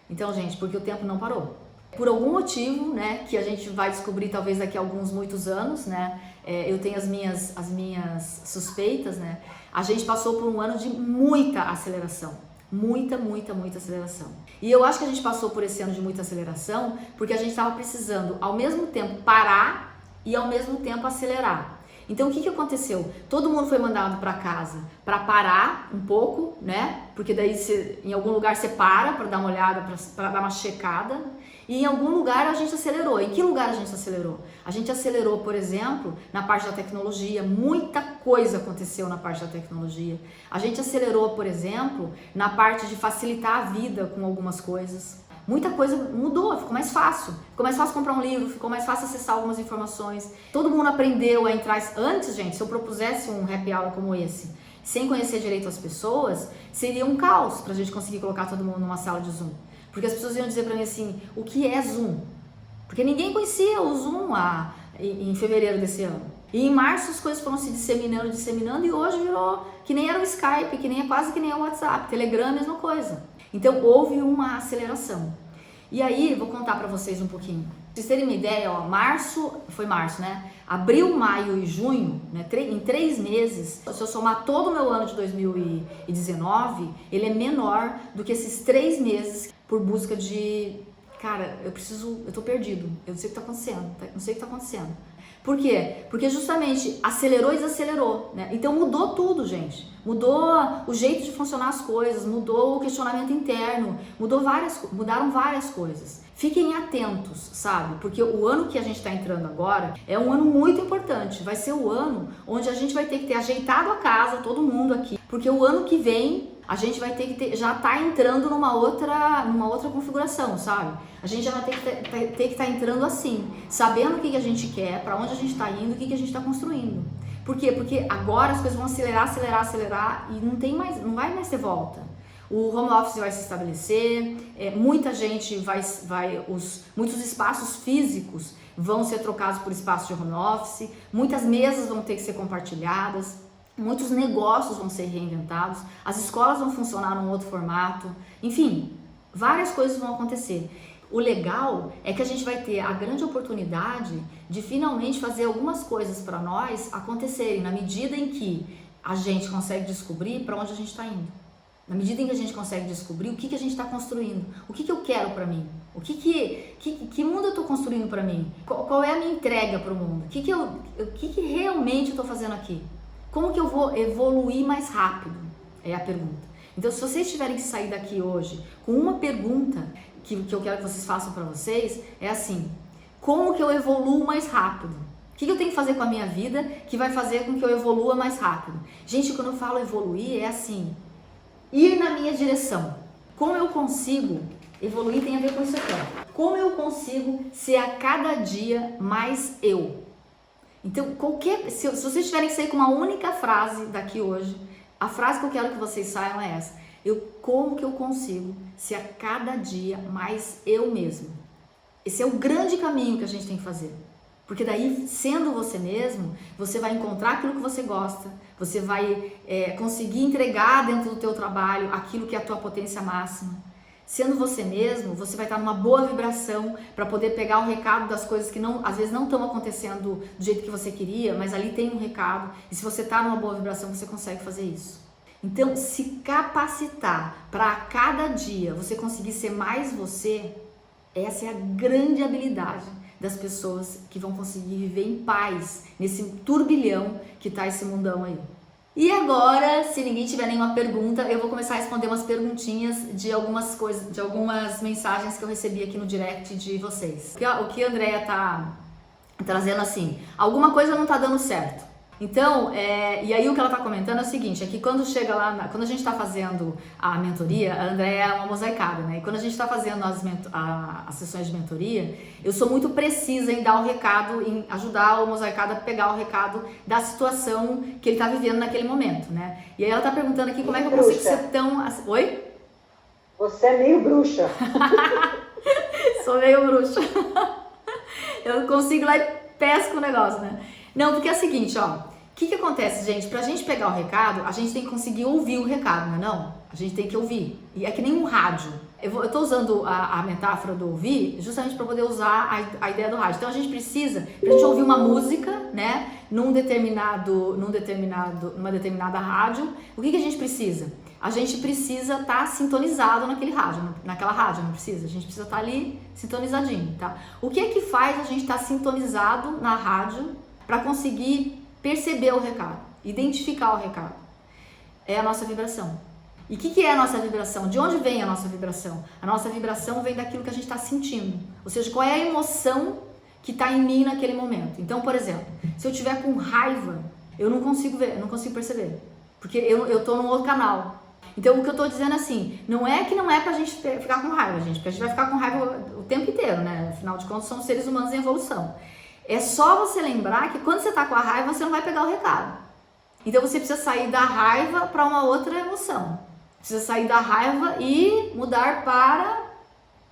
Então, gente, porque o tempo não parou. Por algum motivo, né, que a gente vai descobrir talvez daqui a muitos anos, né, eu tenho as minhas suspeitas, né, a gente passou por um ano de muita aceleração. Muita aceleração. E eu acho que a gente passou por esse ano de muita aceleração porque a gente estava precisando, ao mesmo tempo, parar e ao mesmo tempo acelerar. Então, o que aconteceu? Todo mundo foi mandado para casa para parar um pouco, né? Porque daí em algum lugar você para dar uma olhada, para dar uma checada. E em algum lugar a gente acelerou. Em que lugar a gente acelerou? A gente acelerou, por exemplo, na parte da tecnologia. Muita coisa aconteceu na parte da tecnologia. A gente acelerou, por exemplo, na parte de facilitar a vida com algumas coisas. Muita coisa mudou, ficou mais fácil. Ficou mais fácil comprar um livro, ficou mais fácil acessar algumas informações. Todo mundo aprendeu a entrar... Antes, gente, se eu propusesse um happy hour como esse, sem conhecer direito as pessoas, seria um caos pra gente conseguir colocar todo mundo numa sala de Zoom. Porque as pessoas iam dizer pra mim assim, o que é Zoom? Porque ninguém conhecia o Zoom em fevereiro desse ano. E em março as coisas foram se disseminando e hoje virou que nem era o Skype, quase que nem o WhatsApp, Telegram, a mesma coisa. Então houve uma aceleração. E aí, vou contar pra vocês um pouquinho. Pra vocês terem uma ideia, foi março, né? Abril, maio e junho, né? Em 3 meses, se eu somar todo o meu ano de 2019, ele é menor do que esses 3 meses por busca de... Cara, eu tô perdido, eu não sei o que tá acontecendo, Por quê? Porque justamente acelerou e desacelerou, né? Então mudou tudo, gente. Mudou o jeito de funcionar as coisas, mudou o questionamento interno, mudaram várias coisas. Fiquem atentos, sabe? Porque o ano que a gente está entrando agora é um ano muito importante. Vai ser o ano onde a gente vai ter que ter ajeitado a casa, todo mundo aqui. Porque o ano que vem a gente vai ter que já tá entrando numa outra configuração, sabe? A gente já vai ter que estar entrando assim, sabendo o que a gente quer, para onde a gente está indo, o que a gente está construindo. Por quê? Porque agora as coisas vão acelerar e não vai mais ter volta. o home office vai se estabelecer, muita gente muitos espaços físicos vão ser trocados por espaços de home office, muitas mesas vão ter que ser compartilhadas, muitos negócios vão ser reinventados, as escolas vão funcionar num outro formato, enfim, várias coisas vão acontecer. O legal é que a gente vai ter a grande oportunidade de finalmente fazer algumas coisas para nós acontecerem na medida em que a gente consegue descobrir para onde a gente está indo. Na medida em que a gente consegue descobrir o que a gente está construindo, o que eu quero para mim, que mundo eu estou construindo para mim, qual é a minha entrega para o mundo, o que realmente eu estou fazendo aqui, como que eu vou evoluir mais rápido, é a pergunta. Então, se vocês tiverem que sair daqui hoje com uma pergunta que eu quero que vocês façam para vocês, é assim: como que eu evoluo mais rápido? O que eu tenho que fazer com a minha vida que vai fazer com que eu evolua mais rápido? Gente, quando eu falo evoluir, é assim, ir na minha direção. Como eu consigo evoluir tem a ver com isso aqui, ó. Como eu consigo ser a cada dia mais eu? Então, se vocês tiverem que sair com uma única frase daqui hoje, a frase que eu quero que vocês saiam é essa: como que eu consigo ser a cada dia mais eu mesmo? Esse é o grande caminho que a gente tem que fazer. Porque daí, sendo você mesmo, você vai encontrar aquilo que você gosta, você vai conseguir entregar dentro do teu trabalho aquilo que é a tua potência máxima. Sendo você mesmo, você vai estar numa boa vibração para poder pegar o recado das coisas que às vezes não estão acontecendo do jeito que você queria, mas ali tem um recado. E se você está numa boa vibração, você consegue fazer isso. Então, se capacitar para a cada dia você conseguir ser mais você, essa é a grande habilidade das pessoas que vão conseguir viver em paz nesse turbilhão que tá esse mundão aí. E agora, se ninguém tiver nenhuma pergunta, eu vou começar a responder umas perguntinhas de algumas coisas, de algumas mensagens que eu recebi aqui no direct de vocês. O que a Andrea tá trazendo assim: alguma coisa não tá dando certo. Então, e aí o que ela tá comentando é o seguinte, é que quando chega lá, quando a gente tá fazendo a mentoria, a Andrea é uma mosaicada, né? E quando a gente tá fazendo as sessões de mentoria, eu sou muito precisa em dar o recado, em ajudar o mosaicado a pegar o recado da situação que ele tá vivendo naquele momento, né? E aí ela tá perguntando aqui como é que eu consigo ser tão... Oi? Você é meio bruxa. Sou meio bruxa. Eu consigo lá e pesco o negócio, né? Não, porque é o seguinte, ó. O que acontece, gente? Pra gente pegar o recado, a gente tem que conseguir ouvir o recado, não é não? A gente tem que ouvir. E é que nem um rádio. Eu tô usando a metáfora do ouvir justamente para poder usar a ideia do rádio. Então a gente precisa, pra gente ouvir uma música, né, numa determinada rádio, o que a gente precisa? A gente precisa estar sintonizado naquela rádio, não precisa? A gente precisa estar ali sintonizadinho, tá? O que é que faz a gente estar sintonizado na rádio para conseguir perceber o recado, identificar o recado? É a nossa vibração. E o que é a nossa vibração? De onde vem a nossa vibração? A nossa vibração vem daquilo que a gente está sentindo. Ou seja, qual é a emoção que está em mim naquele momento. Então, por exemplo, se eu estiver com raiva, eu não consigo ver, eu não consigo perceber. Porque eu estou num outro canal. Então, o que eu estou dizendo assim, não é pra gente ficar com raiva, gente. Porque a gente vai ficar com raiva o tempo inteiro, né? Afinal de contas, somos seres humanos em evolução. É só você lembrar que quando você está com a raiva, você não vai pegar o recado. Então você precisa sair da raiva para uma outra emoção. Precisa sair da raiva e mudar para...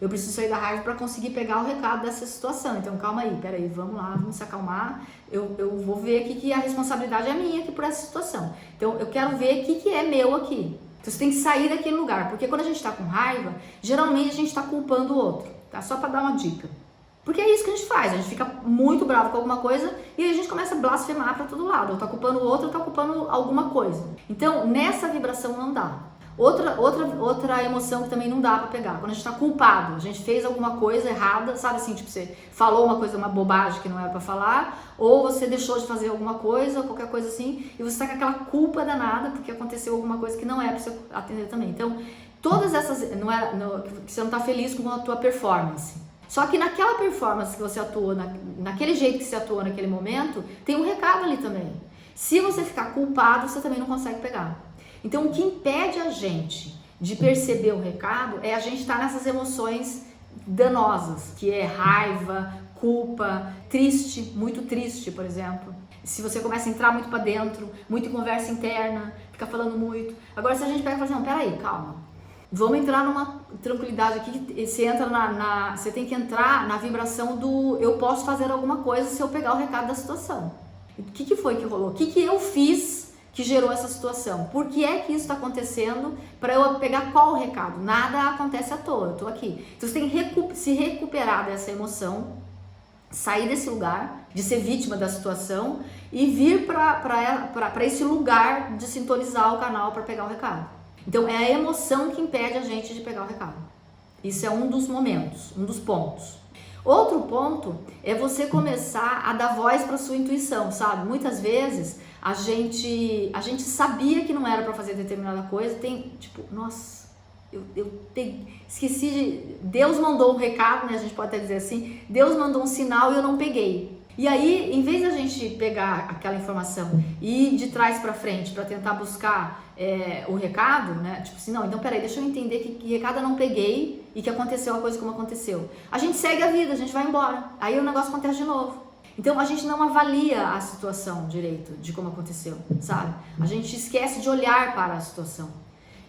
Eu preciso sair da raiva para conseguir pegar o recado dessa situação. Então calma aí, peraí, vamos lá, vamos se acalmar. Eu vou ver aqui que a responsabilidade é minha aqui por essa situação. Então eu quero ver o que é meu aqui. Então você tem que sair daquele lugar. Porque quando a gente está com raiva, geralmente a gente está culpando o outro. Tá? Só para dar uma dica. Porque é isso que a gente faz, a gente fica muito bravo com alguma coisa e aí a gente começa a blasfemar para todo lado, ou tá culpando o outro, ou tá culpando alguma coisa. Então, nessa vibração não dá. Outra emoção que também não dá para pegar, quando a gente tá culpado, a gente fez alguma coisa errada, sabe assim, tipo, você falou uma bobagem que não era para falar, ou você deixou de fazer alguma coisa, ou qualquer coisa assim, e você tá com aquela culpa danada porque aconteceu alguma coisa que não é para você atender também. Então, todas essas, que você não tá feliz com a tua performance. Só que naquela performance que você atua, naquele jeito que você atua naquele momento, tem um recado ali também. Se você ficar culpado, você também não consegue pegar. Então, o que impede a gente de perceber o recado é a gente estar nessas emoções danosas, que é raiva, culpa, triste, muito triste, por exemplo. Se você começa a entrar muito pra dentro, muito em conversa interna, fica falando muito. Agora, se a gente pega e fala assim, não, peraí, calma. Vamos entrar numa tranquilidade aqui, você entra você tem que entrar na vibração do eu posso fazer alguma coisa se eu pegar o recado da situação. O que foi que rolou? O que eu fiz que gerou essa situação? Por que é que isso está acontecendo para eu pegar qual recado? Nada acontece à toa, eu tô aqui. Então você tem que se recuperar dessa emoção, sair desse lugar de ser vítima da situação e vir para esse lugar de sintonizar o canal para pegar o recado. Então é a emoção que impede a gente de pegar o recado. Isso é um dos momentos, um dos pontos. Outro ponto é você começar a dar voz para sua intuição, sabe? Muitas vezes a gente sabia que não era para fazer determinada coisa, tem tipo, nossa, esqueci de... Deus mandou um recado, né? A gente pode até dizer assim, Deus mandou um sinal e eu não peguei. E aí, em vez da gente pegar aquela informação e ir de trás para frente para tentar buscar o recado, né? Tipo assim, não, então peraí, deixa eu entender que recado eu não peguei e que aconteceu a coisa como aconteceu. A gente segue a vida, a gente vai embora. Aí o negócio acontece de novo. Então a gente não avalia a situação direito de como aconteceu, sabe? A gente esquece de olhar para a situação.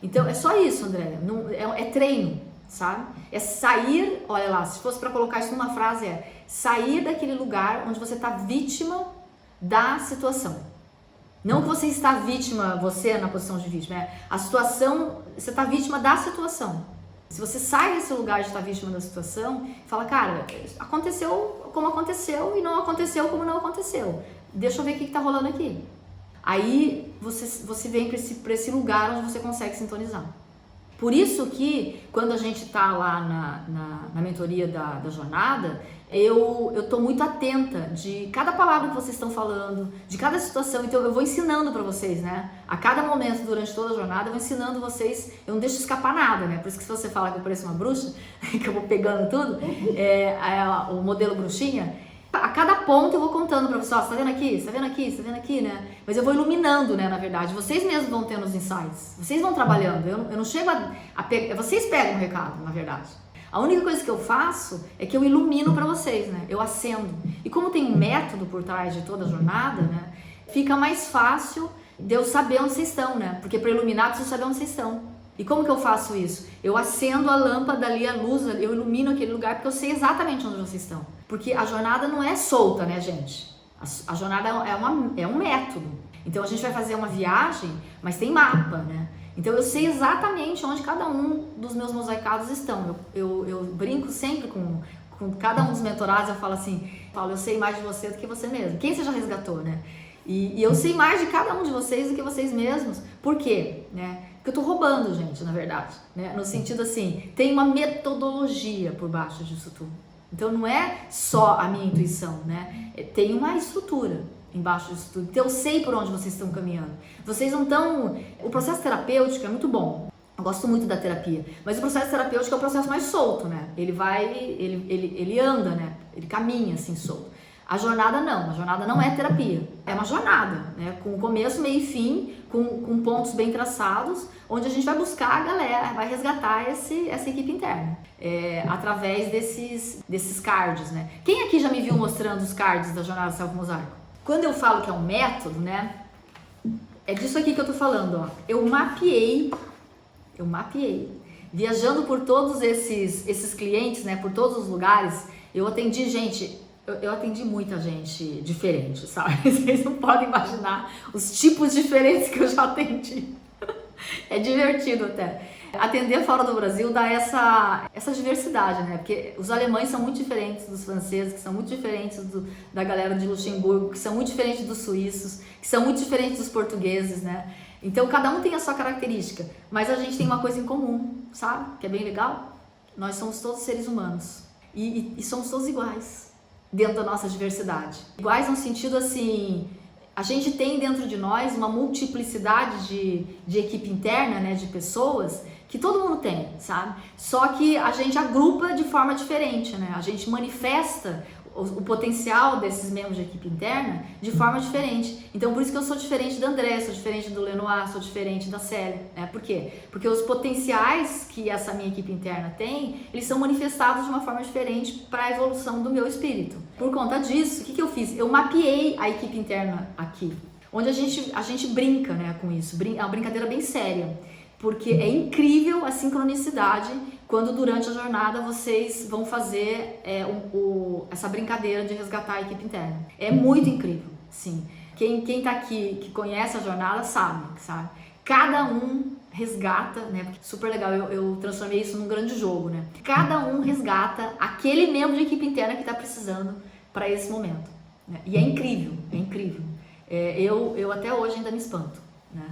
Então é só isso, André. Não, é treino, sabe? É sair, olha lá, se fosse para colocar isso numa frase, é sair daquele lugar onde você está vítima da situação. Não que você está vítima, você na posição de vítima, a situação, você está vítima da situação. Se você sai desse lugar de estar vítima da situação, fala, cara, aconteceu como aconteceu e não aconteceu como não aconteceu. Deixa eu ver o que está rolando aqui. Aí você vem para esse lugar onde você consegue sintonizar. Por isso que quando a gente está lá na mentoria da jornada, eu estou muito atenta de cada palavra que vocês estão falando, de cada situação. Então eu vou ensinando para vocês, né? A cada momento durante toda a jornada eu vou ensinando vocês, eu não deixo escapar nada, né? Por isso que se você fala que eu pareço uma bruxa, que eu vou pegando tudo, o modelo bruxinha, a cada ponto eu vou contando para vocês, ó, você tá vendo aqui, você tá vendo aqui, você tá vendo aqui, né? Mas eu vou iluminando, né, na verdade. Vocês mesmos vão tendo os insights, vocês vão trabalhando, eu não chego a pegar, vocês pegam o recado, na verdade. A única coisa que eu faço é que eu ilumino para vocês, né? Eu acendo. E como tem um método por trás de toda a jornada, né? Fica mais fácil de eu saber onde vocês estão, né? Porque para iluminar, eu preciso saber onde vocês estão. E como que eu faço isso? Eu acendo a lâmpada ali, a luz, eu ilumino aquele lugar porque eu sei exatamente onde vocês estão. Porque a jornada não é solta, né, gente? A jornada é um método. Então a gente vai fazer uma viagem, mas tem mapa, né? Então eu sei exatamente onde cada um dos meus mosaicados estão. Eu brinco sempre com cada um dos mentorados, eu falo assim, Paulo, eu sei mais de você do que você mesmo. Quem você já resgatou, né? E eu sei mais de cada um de vocês do que vocês mesmos. Por quê? Né? Porque eu tô roubando, gente, na verdade. Né? No sentido assim, tem uma metodologia por baixo disso tudo. Então não é só a minha intuição, né? Tem uma estrutura embaixo disso tudo. Então eu sei por onde vocês estão caminhando. Vocês não estão... O processo terapêutico é muito bom. Eu gosto muito da terapia. Mas o processo terapêutico é o processo mais solto, né? Ele vai... Ele anda, né? Ele caminha assim solto. A jornada não. A jornada não é terapia. É uma jornada, né? Com começo, meio e fim, com pontos bem traçados, onde a gente vai buscar a galera, vai resgatar essa equipe interna. Através desses cards, né? Quem aqui já me viu mostrando os cards da jornada Self Mosaico? Quando eu falo que é um método, né? É disso aqui que eu tô falando, ó. Eu mapeei, viajando por todos esses clientes, né? Por todos os lugares, eu atendi gente, eu atendi muita gente diferente, sabe? Vocês não podem imaginar os tipos diferentes que eu já atendi. É divertido até. Atender fora do Brasil dá essa diversidade, né? Porque os alemães são muito diferentes dos franceses, que são muito diferentes da galera de Luxemburgo, que são muito diferentes dos suíços, que são muito diferentes dos portugueses, né? Então cada um tem a sua característica, mas a gente tem uma coisa em comum, sabe? Que é bem legal. Nós somos todos seres humanos e somos todos iguais dentro da nossa diversidade. Iguais no sentido assim... A gente tem dentro de nós uma multiplicidade de equipe interna, né, de pessoas, que todo mundo tem, sabe? Só que a gente agrupa de forma diferente, né? A gente manifesta o potencial desses membros de equipe interna de forma diferente. Então, por isso que eu sou diferente da André, sou diferente do Lenoir, sou diferente da Célia, né? Por quê? Porque os potenciais que essa minha equipe interna tem, eles são manifestados de uma forma diferente para a evolução do meu espírito. Por conta disso, o que eu fiz? Eu mapeei a equipe interna aqui, onde a gente brinca, né, com isso. É uma brincadeira bem séria. porque é incrível a sincronicidade quando durante a jornada vocês vão fazer essa brincadeira de resgatar a equipe interna. É muito incrível, sim. Quem tá aqui, que conhece a jornada, sabe? Cada um resgata, né? Porque super legal, eu transformei isso num grande jogo, né? Cada um resgata aquele membro de equipe interna que tá precisando para esse momento, né? E é incrível, é incrível. Eu até hoje ainda me espanto, né?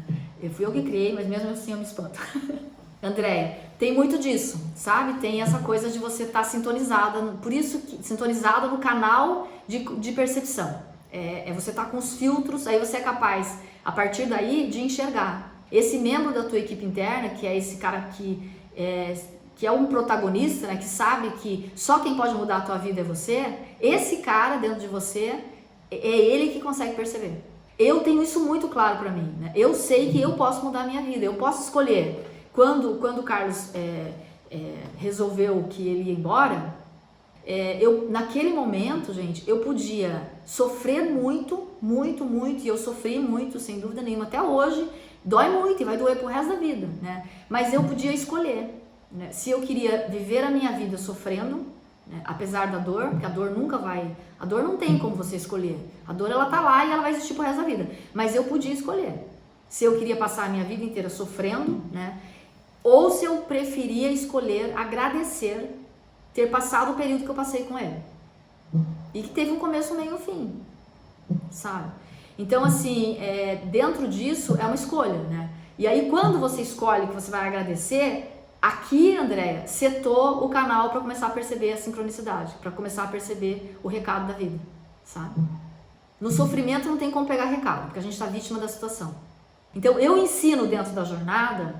Fui eu que criei, mas mesmo assim eu me espanto. Andréia, tem muito disso, sabe? Tem essa coisa de você estar sintonizada, por isso que sintonizada no canal de percepção. Você tá com os filtros, aí você é capaz, a partir daí, de enxergar. Esse membro da tua equipe interna, que é esse cara que é um protagonista, né? Que sabe que só quem pode mudar a tua vida é você, esse cara dentro de você, é ele que consegue perceber. Eu tenho isso muito claro para mim, né? Eu sei que eu posso mudar a minha vida, eu posso escolher. Quando o Carlos resolveu que ele ia embora, naquele momento, gente, eu podia sofrer muito, muito, muito, e eu sofri muito, sem dúvida nenhuma, até hoje, dói muito e vai doer pro resto da vida, né? Mas eu podia escolher, né? Se eu queria viver a minha vida sofrendo, né? Apesar da dor, porque a dor nunca vai, a dor não tem como você escolher, a dor ela tá lá e ela vai existir pro resto da vida, mas eu podia escolher, se eu queria passar a minha vida inteira sofrendo, né? Ou se eu preferia escolher agradecer ter passado o período que eu passei com ele. E que teve um começo, um meio e um fim. Sabe? Então, assim, dentro disso é uma escolha, né? E aí, quando você escolhe que você vai agradecer, aqui, Andréia, setou o canal para começar a perceber a sincronicidade, para começar a perceber o recado da vida, sabe? No sofrimento não tem como pegar recado, porque a gente está vítima da situação. Então, eu ensino dentro da jornada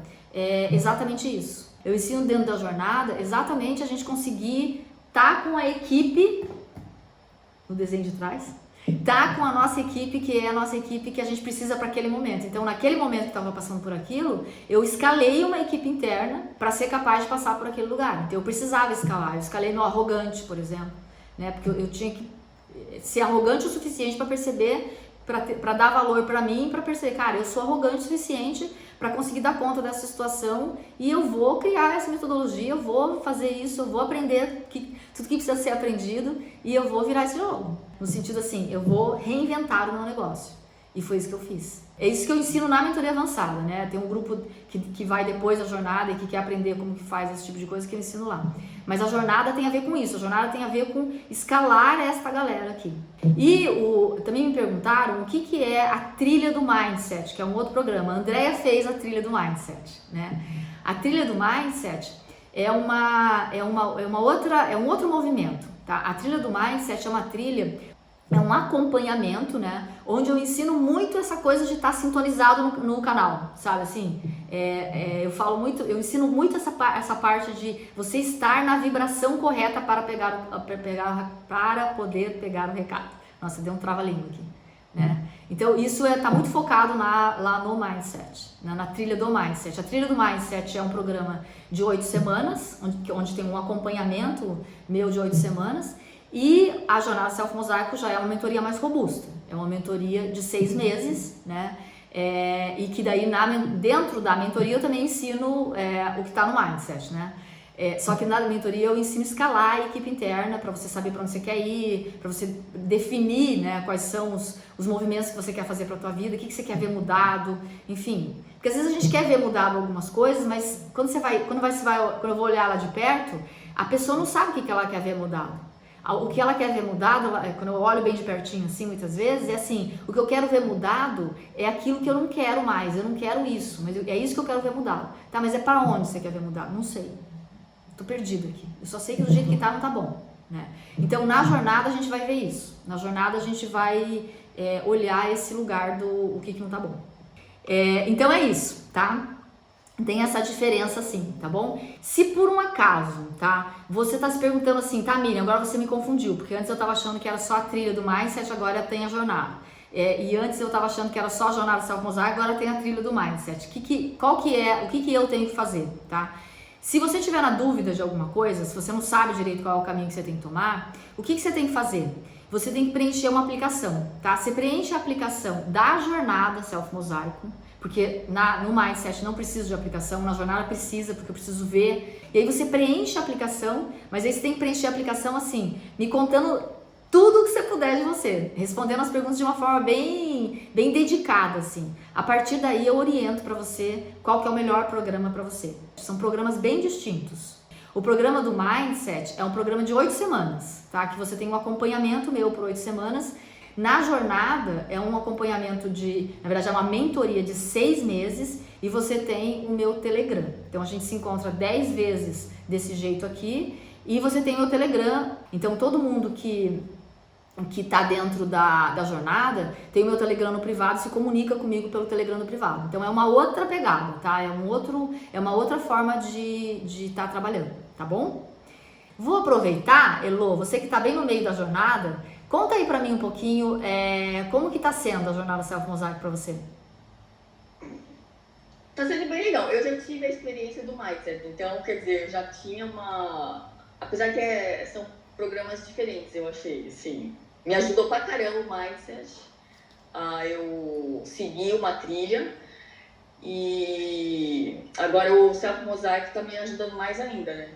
exatamente isso. Eu ensino dentro da jornada exatamente a gente conseguir estar com a equipe, no desenho de trás, tá com a nossa equipe, que é a nossa equipe que a gente precisa para aquele momento. Então, naquele momento que estava passando por aquilo, eu escalei uma equipe interna para ser capaz de passar por aquele lugar. Então, eu precisava escalar. Eu escalei no arrogante, por exemplo, né? Porque eu tinha que ser arrogante o suficiente para perceber, para dar valor para mim, para perceber, cara, eu sou arrogante o suficiente para conseguir dar conta dessa situação e eu vou criar essa metodologia, eu vou fazer isso, eu vou aprender tudo que precisa ser aprendido e eu vou virar esse jogo. No sentido assim, eu vou reinventar o meu negócio. E foi isso que eu fiz. É isso que eu ensino na mentoria avançada, né? Tem um grupo que vai depois da jornada e que quer aprender como que faz esse tipo de coisa que eu ensino lá. Mas a jornada tem a ver com isso, a jornada tem a ver com escalar esta galera aqui. E também me perguntaram o que é a trilha do Mindset, que é um outro programa. A Andréia fez a trilha do Mindset, né? A trilha do Mindset é um outro movimento, tá? A trilha do Mindset é uma trilha, é um acompanhamento, né? Onde eu ensino muito essa coisa de estar sintonizado no canal, sabe assim? Eu ensino muito essa parte de você estar na vibração correta para poder pegar o recado. Nossa, deu um trava-língua aqui, né? Então isso tá muito focado lá no Mindset, né? Na trilha do Mindset. A trilha do Mindset é um programa de 8 semanas, onde tem um acompanhamento meu de 8 semanas. E a Jornada Self Mosaico já é uma mentoria mais robusta, é uma mentoria de 6 meses, né? E que daí dentro da mentoria eu também ensino o que está no Mindset, né? Só que na mentoria eu ensino a escalar a equipe interna para você saber para onde você quer ir, para você definir, né, quais são os movimentos que você quer fazer para a tua vida, o que você quer ver mudado, enfim. Porque às vezes a gente quer ver mudado algumas coisas, mas quando eu vou olhar lá de perto, a pessoa não sabe o que ela quer ver mudado. O que ela quer ver mudado, quando eu olho bem de pertinho assim, muitas vezes, é assim, o que eu quero ver mudado é aquilo que eu não quero mais, eu não quero isso, mas é isso que eu quero ver mudado. Tá, mas é para onde você quer ver mudado? Não sei. Tô perdido aqui. Eu só sei que do jeito que tá, não tá bom, né? Então, na jornada a gente vai ver isso. Na jornada a gente vai olhar esse lugar do o que não tá bom. Então é isso, tá? Tem essa diferença assim, tá bom? Se por um acaso, tá? Você tá se perguntando assim, tá, Miriam, agora você me confundiu, porque antes eu tava achando que era só a trilha do Mindset, agora tem a jornada. E antes eu tava achando que era só a jornada Self Mosaico, agora tem a trilha do Mindset. O que eu tenho que fazer, tá? Se você tiver na dúvida de alguma coisa, se você não sabe direito qual é o caminho que você tem que tomar, o que você tem que fazer? Você tem que preencher uma aplicação, tá? Você preenche a aplicação da jornada Self Mosaico porque no Mindset não preciso de aplicação, na jornada precisa, porque eu preciso ver. E aí você preenche a aplicação, mas aí você tem que preencher a aplicação assim, me contando tudo que você puder de você, respondendo as perguntas de uma forma bem dedicada, assim. A partir daí eu oriento para você qual que é o melhor programa para você. São programas bem distintos. O programa do Mindset é um programa de 8 semanas, tá? Que você tem um acompanhamento meu por 8 semanas. Na jornada é um acompanhamento na verdade é uma mentoria de 6 meses e você tem o meu Telegram. Então a gente se encontra 10 vezes desse jeito aqui e você tem o meu Telegram. Então todo mundo que tá dentro da jornada tem o meu Telegram no privado, se comunica comigo pelo Telegram no privado. Então é uma outra pegada, tá? É uma outra forma de estar trabalhando, tá bom? Vou aproveitar, Elô, você que tá bem no meio da jornada, conta aí pra mim um pouquinho como que tá sendo a jornada Self Mosaic pra você. Tá sendo bem legal. Eu já tive a experiência do Mindset, então, quer dizer, eu já tinha apesar que são programas diferentes, eu achei, assim. Me ajudou pra caramba o Mindset. Eu segui uma trilha e agora o Self Mosaic tá me ajudando mais ainda, né?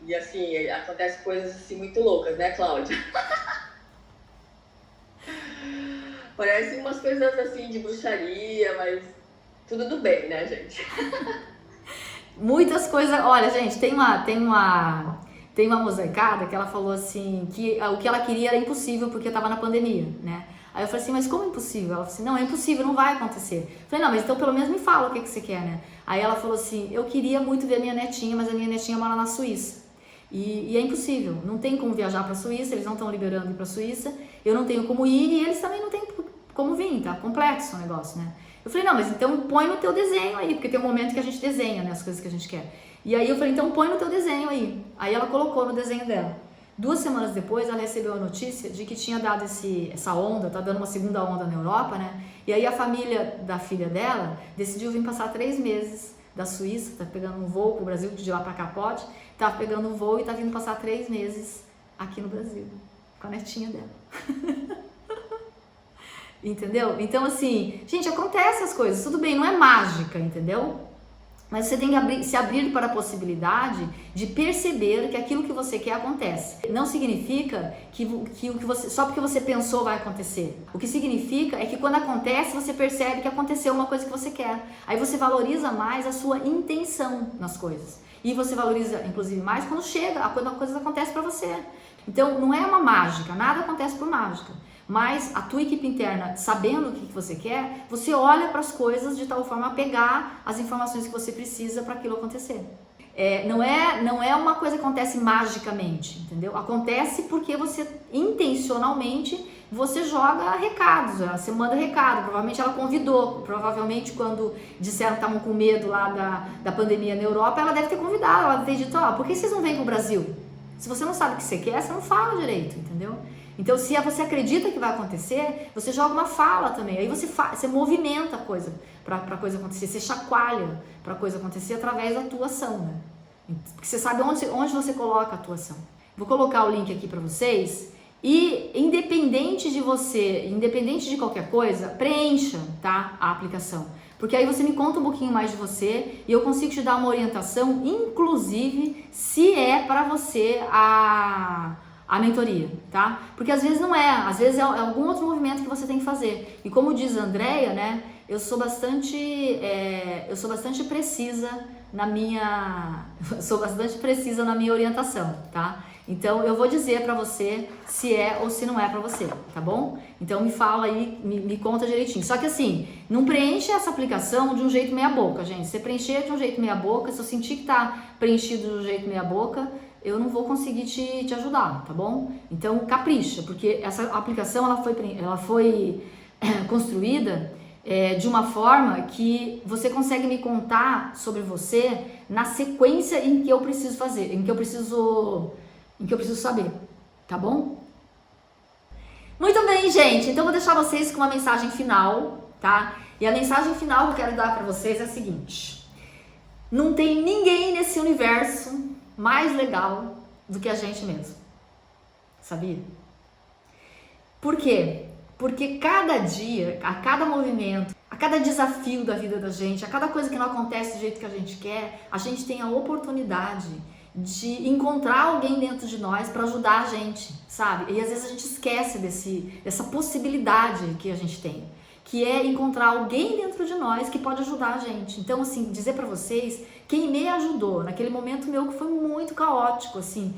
E assim, acontecem coisas assim muito loucas, né, Cláudia? Parecem umas coisas assim de bruxaria, mas tudo do bem, né, gente? Muitas coisas. Olha, gente, tem uma mosaicada que ela falou assim que o que ela queria era impossível porque estava na pandemia, né? Aí eu falei assim, mas como impossível? Ela falou assim, não, é impossível, não vai acontecer. Eu falei, não, mas então pelo menos me fala o que você quer, né? Aí ela falou assim, eu queria muito ver a minha netinha, mas a minha netinha mora na Suíça. E é impossível, não tem como viajar para a Suíça, eles não estão liberando ir para a Suíça, eu não tenho como ir e eles também não têm como vir, tá complexo o negócio, né? Eu falei, não, mas então põe no teu desenho aí, porque tem um momento que a gente desenha, né, as coisas que a gente quer. E aí eu falei, então põe no teu desenho aí. Aí ela colocou no desenho dela. 2 semanas depois, ela recebeu a notícia de que tinha dado essa onda, tá dando uma segunda onda na Europa, né? E aí a família da filha dela decidiu vir passar 3 meses da Suíça, tá pegando um voo pro Brasil, de lá pra cá pode, tá pegando um voo e tá vindo passar 3 meses aqui no Brasil, com a netinha dela. Entendeu? Então assim, gente, acontece as coisas, tudo bem, não é mágica, entendeu? Mas você tem que se abrir para a possibilidade de perceber que aquilo que você quer acontece. Não significa que o que você, só porque você pensou vai acontecer. O que significa é que quando acontece, você percebe que aconteceu uma coisa que você quer. Aí você valoriza mais a sua intenção nas coisas. E você valoriza, inclusive, mais quando quando a coisa acontece para você. Então, não é uma mágica, nada acontece por mágica. Mas a tua equipe interna, sabendo o que você quer, você olha para as coisas de tal forma a pegar as informações que você precisa para aquilo acontecer. Não é uma coisa que acontece magicamente, entendeu? Acontece porque você intencionalmente você joga recados, você manda recado. Provavelmente ela convidou, provavelmente quando disseram que estavam com medo lá da pandemia na Europa, ela deve ter convidado, ela deve ter dito, por que vocês não vêm para o Brasil? Se você não sabe o que você quer, você não fala direito, entendeu? Então, se você acredita que vai acontecer, você joga uma fala também. Aí você movimenta a coisa para a coisa acontecer. Você chacoalha para a coisa acontecer através da tua ação, né? Porque você sabe onde você coloca a tua ação. Vou colocar o link aqui para vocês. E independente de qualquer coisa, preencha, tá? A aplicação. Porque aí você me conta um pouquinho mais de você e eu consigo te dar uma orientação, inclusive se é para você a mentoria, tá? Porque às vezes não é, às vezes é algum outro movimento que você tem que fazer. E como diz a Andrea, né, eu sou bastante precisa na minha orientação, tá? Então eu vou dizer pra você se é ou se não é pra você, tá bom? Então me fala aí, me conta direitinho. Só que assim, não preenche essa aplicação de um jeito meia boca, gente. Se você preencher de um jeito meia boca, se eu sentir que tá preenchido de um jeito meia boca, eu não vou conseguir te ajudar, tá bom? Então capricha, porque essa aplicação ela foi construída de uma forma que você consegue me contar sobre você na sequência em que eu preciso fazer, em que eu preciso saber, tá bom? Muito bem, gente, então vou deixar vocês com uma mensagem final, tá? E a mensagem final que eu quero dar pra vocês é a seguinte: não tem ninguém nesse universo mais legal do que a gente mesmo, sabia? Por quê? Porque cada dia, a cada movimento, a cada desafio da vida da gente, a cada coisa que não acontece do jeito que a gente quer, a gente tem a oportunidade de encontrar alguém dentro de nós para ajudar a gente, sabe? E às vezes a gente esquece dessa possibilidade que a gente tem, que é encontrar alguém dentro de nós que pode ajudar a gente. Então, assim, dizer para vocês, quem me ajudou naquele momento meu que foi muito caótico, assim,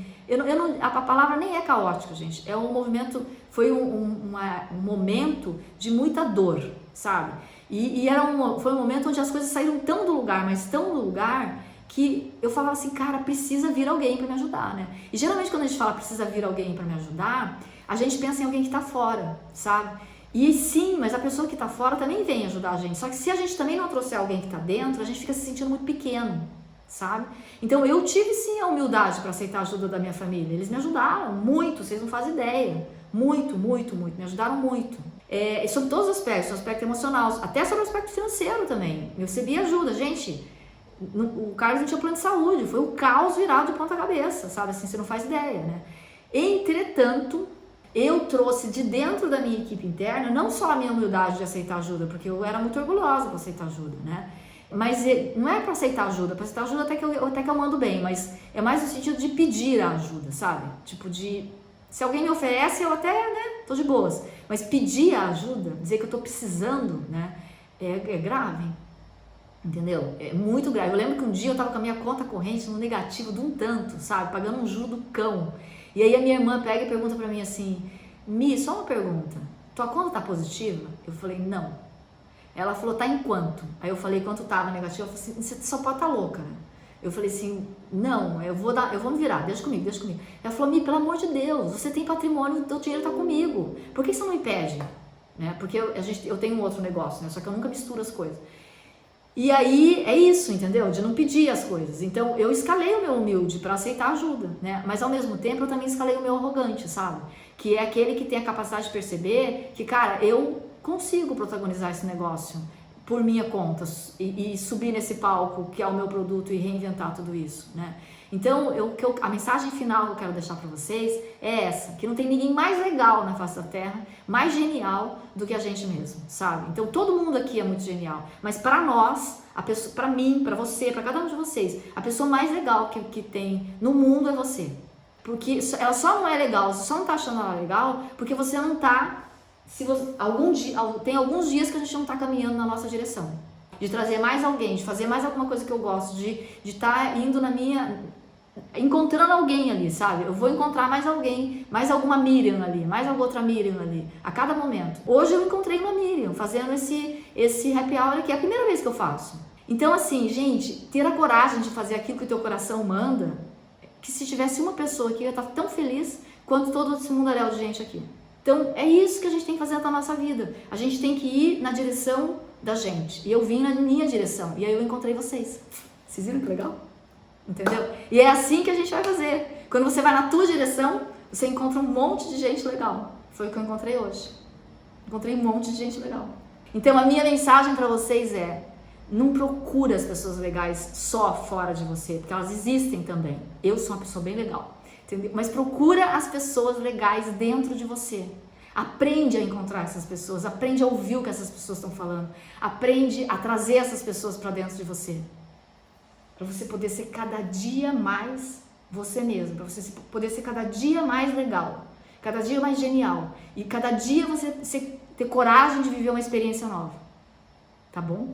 a palavra nem é caótico, gente, é um movimento, foi um momento de muita dor, sabe? E foi um momento onde as coisas saíram tão do lugar, mas tão do lugar, que eu falava assim, cara, precisa vir alguém para me ajudar, né? E geralmente quando a gente fala precisa vir alguém para me ajudar, a gente pensa em alguém que tá fora, sabe? E sim, mas a pessoa que tá fora também vem ajudar a gente. Só que se a gente também não trouxer alguém que tá dentro, a gente fica se sentindo muito pequeno, sabe? Então eu tive sim a humildade para aceitar a ajuda da minha família. Eles me ajudaram muito, vocês não fazem ideia. Muito, muito, muito. Me ajudaram muito. Sobre todos os aspectos, sobre o aspecto emocional, até sobre o aspecto financeiro também. Eu recebi ajuda, gente. O Carlos não tinha plano de saúde, foi um caos virado de ponta cabeça, sabe? Assim, você não faz ideia, né? Entretanto, eu trouxe de dentro da minha equipe interna, não só a minha humildade de aceitar ajuda, porque eu era muito orgulhosa para aceitar ajuda, né? Mas não é para aceitar ajuda até que eu mando bem, mas é mais no sentido de pedir a ajuda, sabe? Tipo se alguém me oferece, eu até, né, tô de boas. Mas pedir a ajuda, dizer que eu tô precisando, né, é grave. Entendeu? É muito grave. Eu lembro que um dia eu tava com a minha conta corrente no negativo de um tanto, sabe? Pagando um juro do cão. E aí a minha irmã pega e pergunta pra mim assim, Mi, só uma pergunta, tua conta tá positiva? Eu falei, não. Ela falou, tá em quanto? Aí eu falei, quanto tava negativo? Ela falou assim, você só pode tá louca, né? Eu falei assim, não, eu vou me virar, deixa comigo. Ela falou, Mi, pelo amor de Deus, você tem patrimônio, o teu dinheiro tá comigo. Por que você não me pede? Né? Porque eu tenho um outro negócio, né? Só que eu nunca misturo as coisas. E aí é isso, entendeu? De não pedir as coisas. Então eu escalei o meu humilde para aceitar ajuda, né? Mas ao mesmo tempo eu também escalei o meu arrogante, sabe? Que é aquele que tem a capacidade de perceber que, cara, eu consigo protagonizar esse negócio por minha conta e subir nesse palco que é o meu produto e reinventar tudo isso, né? Então a mensagem final que eu quero deixar para vocês é essa, que não tem ninguém mais legal na face da terra, mais genial do que a gente mesmo, sabe? Então todo mundo aqui é muito genial, mas para nós, para mim, para você, para cada um de vocês, a pessoa mais legal que tem no mundo é você. Porque ela só não é legal, você só não tá achando ela legal porque você não tá, tem alguns dias que a gente não tá caminhando na nossa direção. De trazer mais alguém, de fazer mais alguma coisa que eu gosto, de estar indo encontrando alguém ali, sabe? Eu vou encontrar mais alguém, mais alguma Miriam ali, mais alguma outra Miriam ali, a cada momento. Hoje eu encontrei uma Miriam fazendo esse happy hour aqui, é a primeira vez que eu faço. Então assim, gente, ter a coragem de fazer aquilo que o teu coração manda, que se tivesse uma pessoa aqui, eu ia estar tão feliz quanto todo esse mundaréu de gente aqui. Então é isso que a gente tem que fazer na nossa vida. A gente tem que ir na direção da gente. E eu vim na minha direção. E aí eu encontrei vocês. Vocês viram que legal? Entendeu? E é assim que a gente vai fazer. Quando você vai na tua direção, você encontra um monte de gente legal. Foi o que eu encontrei hoje. Encontrei um monte de gente legal. Então a minha mensagem para vocês é: não procura as pessoas legais só fora de você, porque elas existem também. Eu sou uma pessoa bem legal, entendeu? Mas procura as pessoas legais dentro de você. Aprende a encontrar essas pessoas, aprende a ouvir o que essas pessoas estão falando, aprende a trazer essas pessoas para dentro de você. Para você poder ser cada dia mais você mesmo, para você poder ser cada dia mais legal, cada dia mais genial e cada dia você ter coragem de viver uma experiência nova, tá bom?